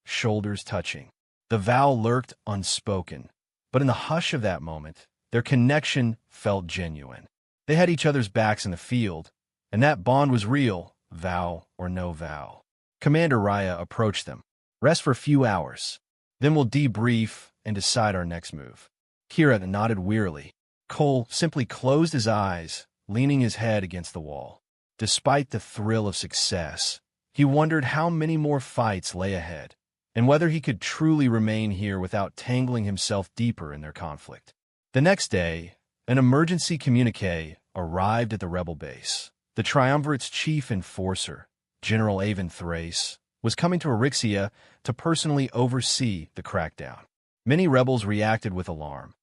shoulders touching. The vow lurked unspoken, but in the hush of that moment, their connection felt genuine. They had each other's backs in the field, and that bond was real, vow or no vow. Commander Raya approached them. "Rest for a few hours. Then we'll debrief and decide our next move." Kira nodded wearily. Cole simply closed his eyes, leaning his head against the wall. Despite the thrill of success, he wondered how many more fights lay ahead, and whether he could truly remain here without tangling himself deeper in their conflict. The next day, an emergency communique arrived at the rebel base. The triumvirate's chief enforcer, General Avon Thrace, was coming to Erixia to personally oversee the crackdown. Many rebels reacted with alarm.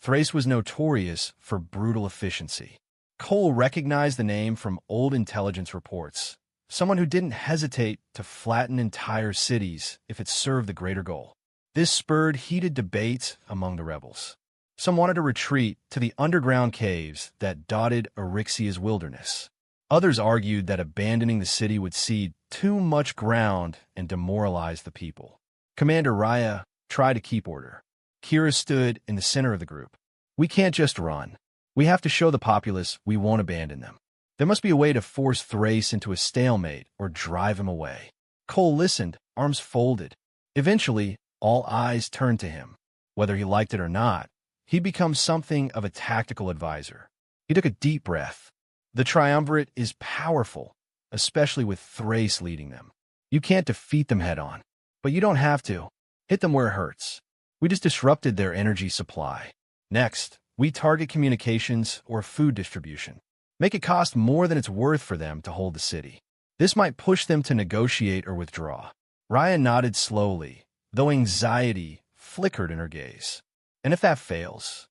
Thrace was notorious for brutal efficiency. Cole recognized the name from old intelligence reports, someone who didn't hesitate to flatten entire cities if it served the greater goal. This spurred heated debates among the rebels. Some wanted to retreat to the underground caves that dotted Erixia's wilderness. Others argued that abandoning the city would cede too much ground and demoralize the people. Commander Raya tried to keep order. Kira stood in the center of the group. "We can't just run. We have to show the populace we won't abandon them. There must be a way to force Thrace into a stalemate or drive him away." Cole listened, arms folded. Eventually, all eyes turned to him. Whether he liked it or not, He'd become something of a tactical advisor. He took a deep breath. The Triumvirate is powerful, especially with Thrace leading them. You can't defeat them head-on, but you don't have to. Hit them where it hurts. We just disrupted their energy supply. Next, we target communications or food distribution. Make it cost more than it's worth for them to hold the city. This might push them to negotiate or withdraw. Raya nodded slowly, though anxiety flickered in her gaze. And if that fails?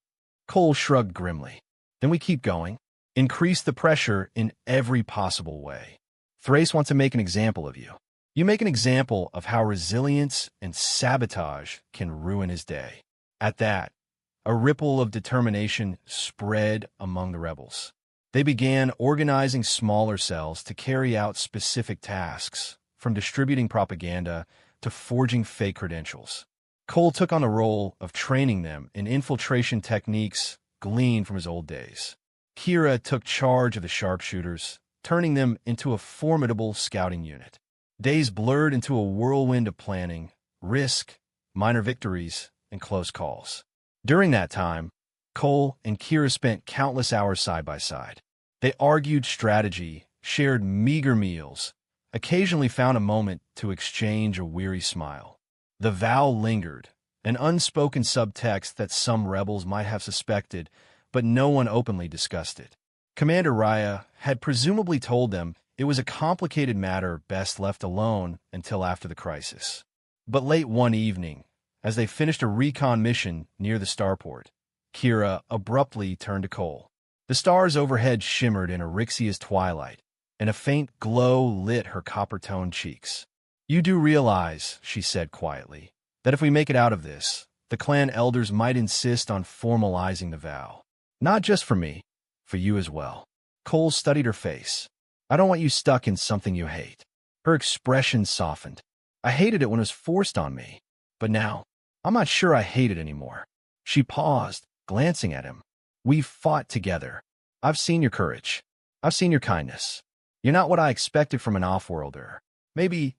Cole shrugged grimly. Then we keep going. Increase the pressure in every possible way. Thrace wants to make an example of you. You make an example of how resilience and sabotage can ruin his day. At that, a ripple of determination spread among the rebels. They began organizing smaller cells to carry out specific tasks, from distributing propaganda to forging fake credentials. Cole took on the role of training them in infiltration techniques gleaned from his old days. Kira took charge of the sharpshooters, turning them into a formidable scouting unit. Days blurred into a whirlwind of planning, risk, minor victories, and close calls. During that time, Cole and Kira spent countless hours side by side. They argued strategy, shared meager meals, occasionally found a moment to exchange a weary smile. The vow lingered, an unspoken subtext that some rebels might have suspected, but no one openly discussed it. Commander Raya had presumably told them it was a complicated matter best left alone until after the crisis. But late one evening, as they finished a recon mission near the starport, Kira abruptly turned to Cole. The stars overhead shimmered in Arixia's twilight, and a faint glow lit her copper-toned cheeks. "You do realize," she said quietly, "that if we make it out of this, the clan elders might insist on formalizing the vow. Not just for me, for you as well." Cole studied her face. "I don't want you stuck in something you hate." Her expression softened. "I hated it when it was forced on me, but now, I'm not sure I hate it anymore." She paused, glancing at him. "We've fought together. I've seen your courage. I've seen your kindness. You're not what I expected from an off-worlder. Maybe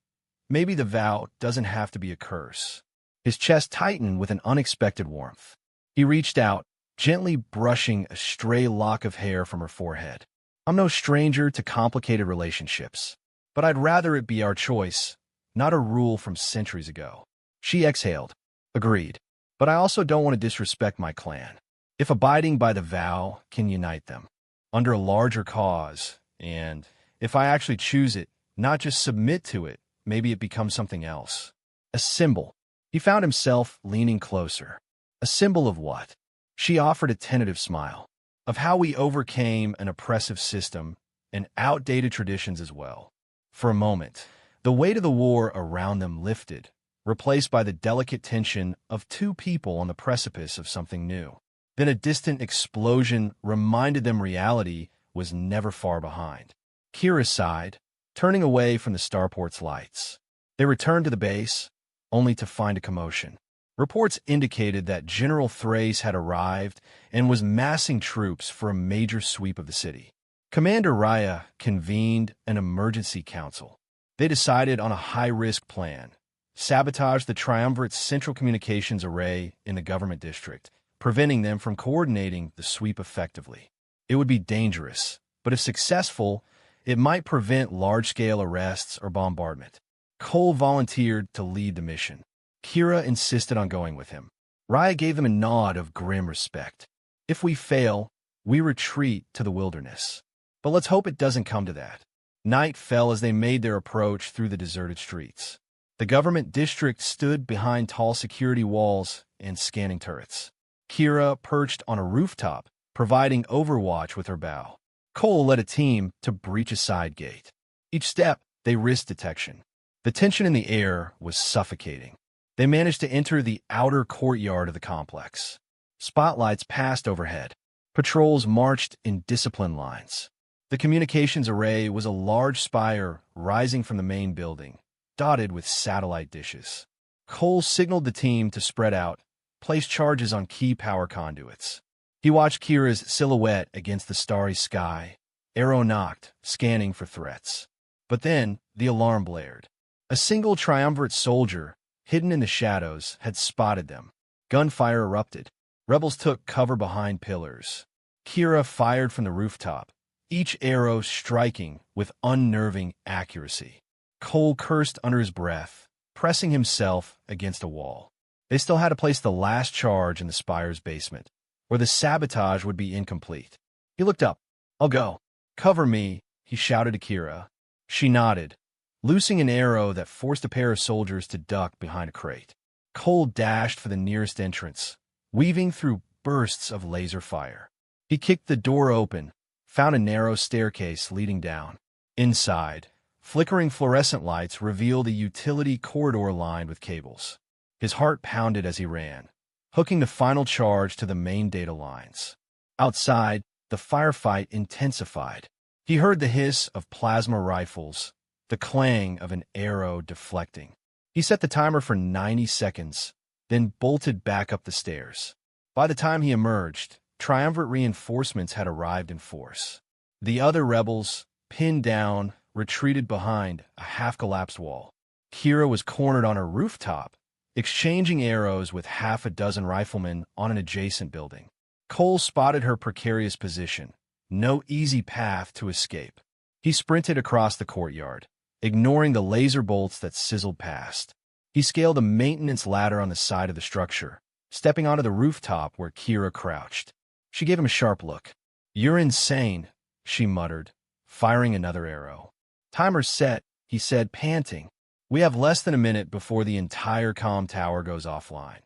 the vow doesn't have to be a curse." His chest tightened with an unexpected warmth. He reached out, gently brushing a stray lock of hair from her forehead. "I'm no stranger to complicated relationships, but I'd rather it be our choice, not a rule from centuries ago." She exhaled. "Agreed. But I also don't want to disrespect my clan. If abiding by the vow can unite them, under a larger cause, and if I actually choose it, not just submit to it, maybe it becomes something else. A symbol." He found himself leaning closer. "A symbol of what?" She offered a tentative smile. "Of how we overcame an oppressive system and outdated traditions as well." For a moment, the weight of the war around them lifted, replaced by the delicate tension of two people on the precipice of something new. Then a distant explosion reminded them reality was never far behind. Kira sighed, turning away from the starport's lights. They returned to the base, only to find a commotion. Reports indicated that General Thrace had arrived and was massing troops for a major sweep of the city. Commander Raya convened an emergency council. They decided on a high-risk plan: sabotage the Triumvirate's central communications array in the government district, preventing them from coordinating the sweep effectively. It would be dangerous, but if successful, it might prevent large-scale arrests or bombardment. Cole volunteered to lead the mission. Kira insisted on going with him. Raya gave them a nod of grim respect. "If we fail, we retreat to the wilderness. But let's hope it doesn't come to that." Night fell as they made their approach through the deserted streets. The government district stood behind tall security walls and scanning turrets. Kira perched on a rooftop, providing overwatch with her bow. Cole led a team to breach a side gate. Each step, they risked detection. The tension in the air was suffocating. They managed to enter the outer courtyard of the complex. Spotlights passed overhead. Patrols marched in disciplined lines. The communications array was a large spire rising from the main building, dotted with satellite dishes. Cole signaled the team to spread out, place charges on key power conduits. He watched Kira's silhouette against the starry sky, arrow knocked, scanning for threats. But then the alarm blared. A single Triumvirate soldier, hidden in the shadows, had spotted them. Gunfire erupted. Rebels took cover behind pillars. Kira fired from the rooftop, each arrow striking with unnerving accuracy. Cole cursed under his breath, pressing himself against a wall. They still had to place the last charge in the spire's basement, or the sabotage would be incomplete. He looked up. "I'll go. Cover me," he shouted to Kira. She nodded, loosing an arrow that forced a pair of soldiers to duck behind a crate. Cole dashed for the nearest entrance, weaving through bursts of laser fire. He kicked the door open, found a narrow staircase leading down. Inside, flickering fluorescent lights revealed a utility corridor lined with cables. His heart pounded as he ran, hooking the final charge to the main data lines. Outside, the firefight intensified. He heard the hiss of plasma rifles, the clang of an arrow deflecting. He set the timer for 90 seconds, then bolted back up the stairs. By the time he emerged, triumvirate reinforcements had arrived in force. The other rebels, pinned down, retreated behind a half-collapsed wall. Kira was cornered on her rooftop, exchanging arrows with half a dozen riflemen on an adjacent building. Cole spotted her precarious position, no easy path to escape. He sprinted across the courtyard, ignoring the laser bolts that sizzled past. He scaled a maintenance ladder on the side of the structure, stepping onto the rooftop where Kira crouched. She gave him a sharp look. "You're insane," she muttered, firing another arrow. "Timer's set," he said, panting. "We have less than a minute before the entire comm tower goes offline.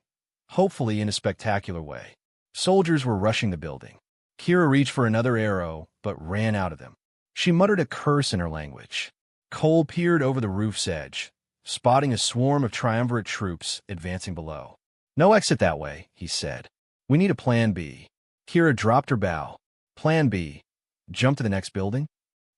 Hopefully in a spectacular way." Soldiers were rushing the building. Kira reached for another arrow, but ran out of them. She muttered a curse in her language. Cole peered over the roof's edge, spotting a swarm of triumvirate troops advancing below. "No exit that way," he said. "We need a plan B." Kira dropped her bow. "Plan B? Jump to the next building?"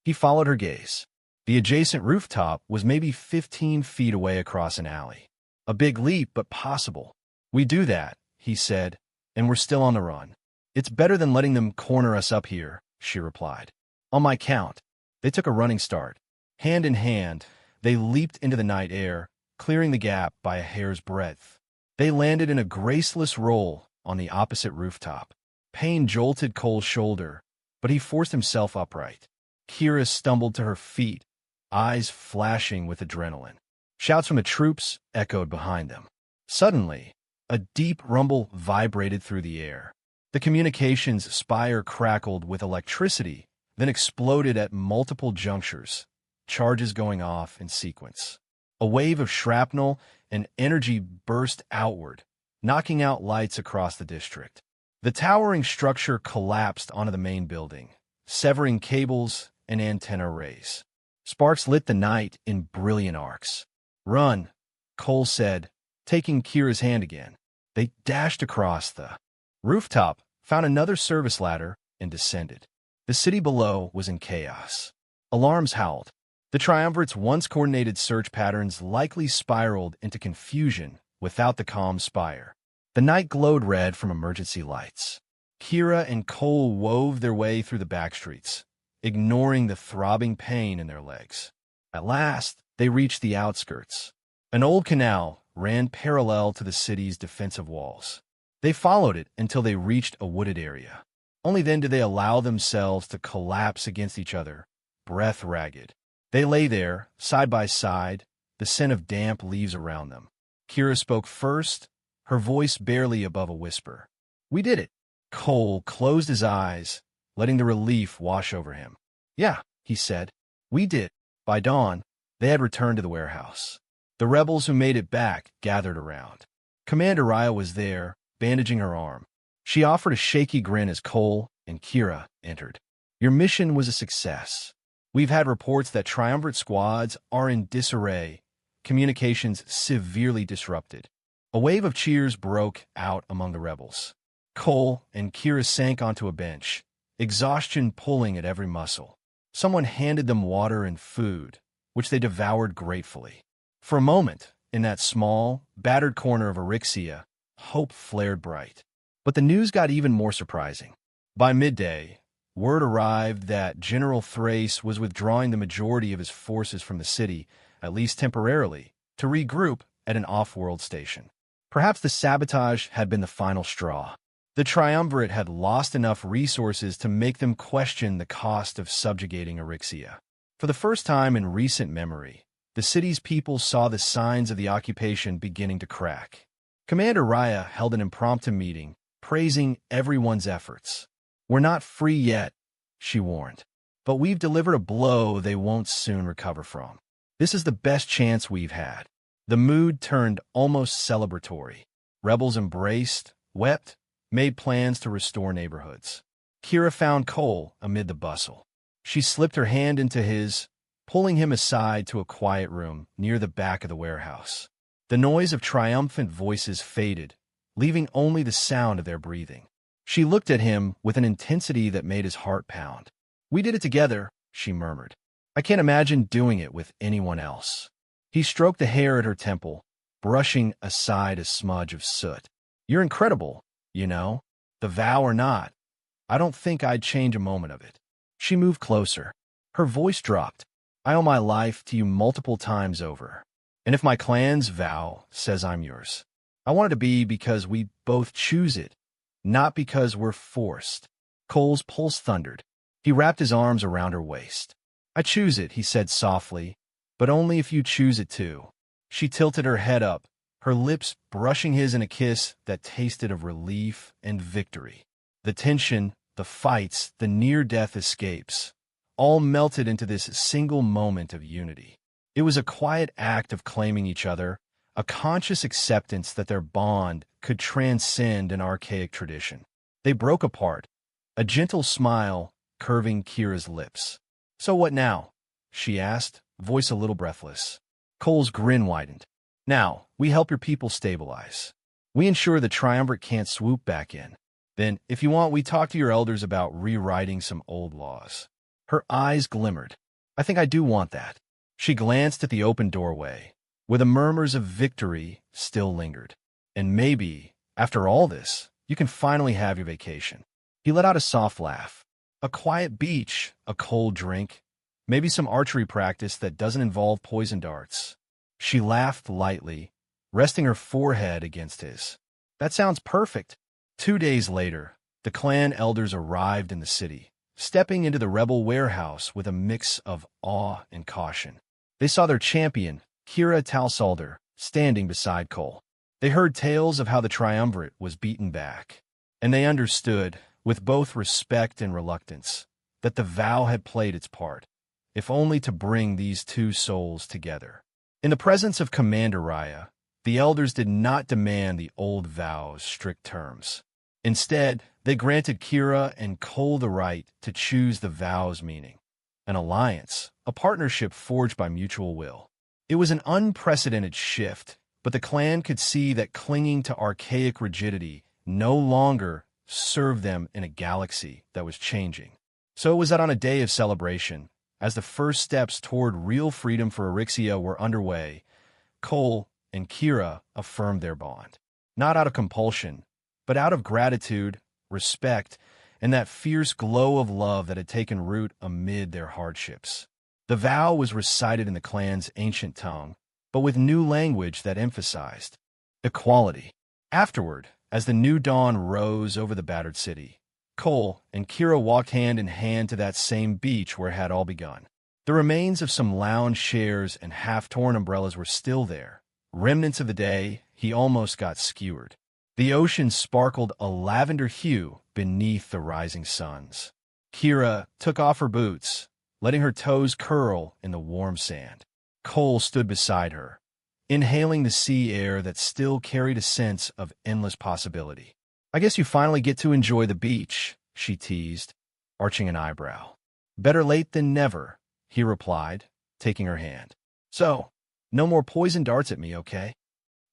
He followed her gaze. The adjacent rooftop was maybe 15 feet away across an alley. A big leap, but possible. "We do that," he said, "and we're still on the run." "It's better than letting them corner us up here," she replied. "On my count." They took a running start. Hand in hand, they leaped into the night air, clearing the gap by a hair's breadth. They landed in a graceless roll on the opposite rooftop. Pain jolted Cole's shoulder, but he forced himself upright. Kira stumbled to her feet, eyes flashing with adrenaline. Shouts from the troops echoed behind them. Suddenly, a deep rumble vibrated through the air. The communications spire crackled with electricity, then exploded at multiple junctures, charges going off in sequence. A wave of shrapnel and energy burst outward, knocking out lights across the district. The towering structure collapsed onto the main building, severing cables and antenna arrays. Sparks lit the night in brilliant arcs. "Run," Cole said, taking Kira's hand again. They dashed across the rooftop, found another service ladder, and descended. The city below was in chaos. Alarms howled. The triumvirate's once-coordinated search patterns likely spiraled into confusion without the calm spire. The night glowed red from emergency lights. Kira and Cole wove their way through the backstreets, ignoring the throbbing pain in their legs. At last, they reached the outskirts. An old canal ran parallel to the city's defensive walls. They followed it until they reached a wooded area. Only then did they allow themselves to collapse against each other, breath ragged. They lay there, side by side, the scent of damp leaves around them. Kira spoke first, her voice barely above a whisper. "We did it." Cole closed his eyes, letting the relief wash over him. "Yeah," he said. "We did." By dawn, they had returned to the warehouse. The rebels who made it back gathered around. Commander Raya was there, bandaging her arm. She offered a shaky grin as Cole and Kira entered. "Your mission was a success. We've had reports that triumvirate squads are in disarray, communications severely disrupted." A wave of cheers broke out among the rebels. Cole and Kira sank onto a bench, exhaustion pulling at every muscle. Someone handed them water and food, which they devoured gratefully. For a moment, in that small, battered corner of Erixia, hope flared bright. But the news got even more surprising. By midday, word arrived that General Thrace was withdrawing the majority of his forces from the city, at least temporarily, to regroup at an off-world station. Perhaps the sabotage had been the final straw. The triumvirate had lost enough resources to make them question the cost of subjugating Eryxia. For the first time in recent memory, the city's people saw the signs of the occupation beginning to crack. Commander Raya held an impromptu meeting, praising everyone's efforts. "We're not free yet," she warned, "but we've delivered a blow they won't soon recover from. This is the best chance we've had." The mood turned almost celebratory. Rebels embraced, wept, made plans to restore neighborhoods. Kira found Cole amid the bustle. She slipped her hand into his, pulling him aside to a quiet room near the back of the warehouse. The noise of triumphant voices faded, leaving only the sound of their breathing. She looked at him with an intensity that made his heart pound. "We did it together," she murmured. "I can't imagine doing it with anyone else." He stroked the hair at her temple, brushing aside a smudge of soot. "You're incredible, you know. The vow or not, I don't think I'd change a moment of it." She moved closer. Her voice dropped. "I owe my life to you multiple times over. And if my clan's vow says I'm yours, I want it to be because we both choose it, not because we're forced." Cole's pulse thundered. He wrapped his arms around her waist. "I choose it," he said softly, "but only if you choose it too." She tilted her head up, her lips brushing his in a kiss that tasted of relief and victory. The tension, the fights, the near-death escapes, all melted into this single moment of unity. It was a quiet act of claiming each other, a conscious acceptance that their bond could transcend an archaic tradition. They broke apart, a gentle smile curving Kira's lips. "So what now?" she asked, voice a little breathless. Cole's grin widened. "Now, we help your people stabilize. We ensure the triumvirate can't swoop back in. Then, if you want, we talk to your elders about rewriting some old laws." Her eyes glimmered. "I think I do want that." She glanced at the open doorway, where the murmurs of victory still lingered. "And maybe, after all this, you can finally have your vacation." He let out a soft laugh. "A quiet beach, a cold drink, maybe some archery practice that doesn't involve poison darts." She laughed lightly, resting her forehead against his. "That sounds perfect." 2 days later, the clan elders arrived in the city, stepping into the rebel warehouse with a mix of awe and caution. They saw their champion, Kira Talsalder, standing beside Cole. They heard tales of how the triumvirate was beaten back, and they understood, with both respect and reluctance, that the vow had played its part, if only to bring these two souls together. In the presence of Commander Raya, the elders did not demand the old vow's strict terms. Instead, they granted Kira and Cole the right to choose the vow's meaning. An alliance, a partnership forged by mutual will. It was an unprecedented shift, but the clan could see that clinging to archaic rigidity no longer served them in a galaxy that was changing. So it was that on a day of celebration, as the first steps toward real freedom for Eryxia were underway, Cole and Kira affirmed their bond. Not out of compulsion, but out of gratitude, respect, and that fierce glow of love that had taken root amid their hardships. The vow was recited in the clan's ancient tongue, but with new language that emphasized equality. Afterward, as the new dawn rose over the battered city, Cole and Kira walked hand in hand to that same beach where it had all begun. The remains of some lounge chairs and half-torn umbrellas were still there, remnants of the day he almost got skewered. The ocean sparkled a lavender hue beneath the rising suns. Kira took off her boots, letting her toes curl in the warm sand. Cole stood beside her, inhaling the sea air that still carried a sense of endless possibility. "I guess you finally get to enjoy the beach," she teased, arching an eyebrow. "Better late than never," he replied, taking her hand. "So, no more poison darts at me, okay?"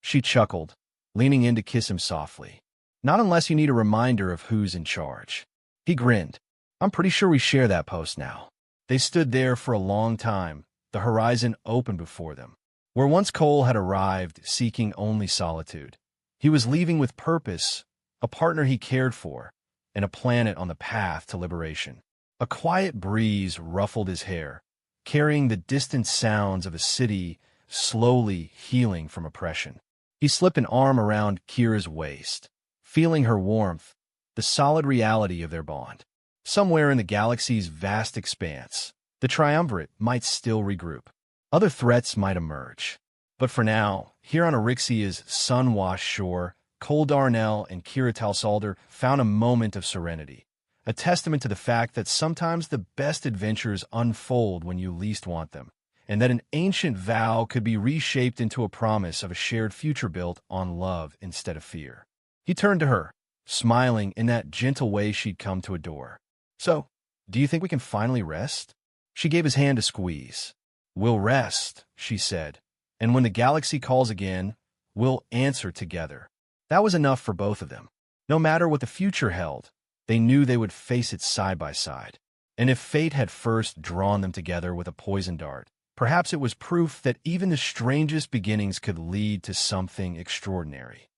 She chuckled, leaning in to kiss him softly. "Not unless you need a reminder of who's in charge." He grinned. "I'm pretty sure we share that post now." They stood there for a long time, the horizon open before them. Where once Cole had arrived, seeking only solitude, he was leaving with purpose, a partner he cared for, and a planet on the path to liberation. A quiet breeze ruffled his hair, carrying the distant sounds of a city slowly healing from oppression. He slipped an arm around Kira's waist, feeling her warmth, the solid reality of their bond. Somewhere in the galaxy's vast expanse, the triumvirate might still regroup. Other threats might emerge. But for now, here on Arixia's sun-washed shore, Cole Darnell and Kira Talsalder found a moment of serenity, a testament to the fact that sometimes the best adventures unfold when you least want them, and that an ancient vow could be reshaped into a promise of a shared future built on love instead of fear. He turned to her, smiling in that gentle way she'd come to adore. "So, do you think we can finally rest?" She gave his hand a squeeze. "We'll rest," she said, "and when the galaxy calls again, we'll answer together." That was enough for both of them. No matter what the future held, they knew they would face it side by side. And if fate had first drawn them together with a poison dart, perhaps it was proof that even the strangest beginnings could lead to something extraordinary.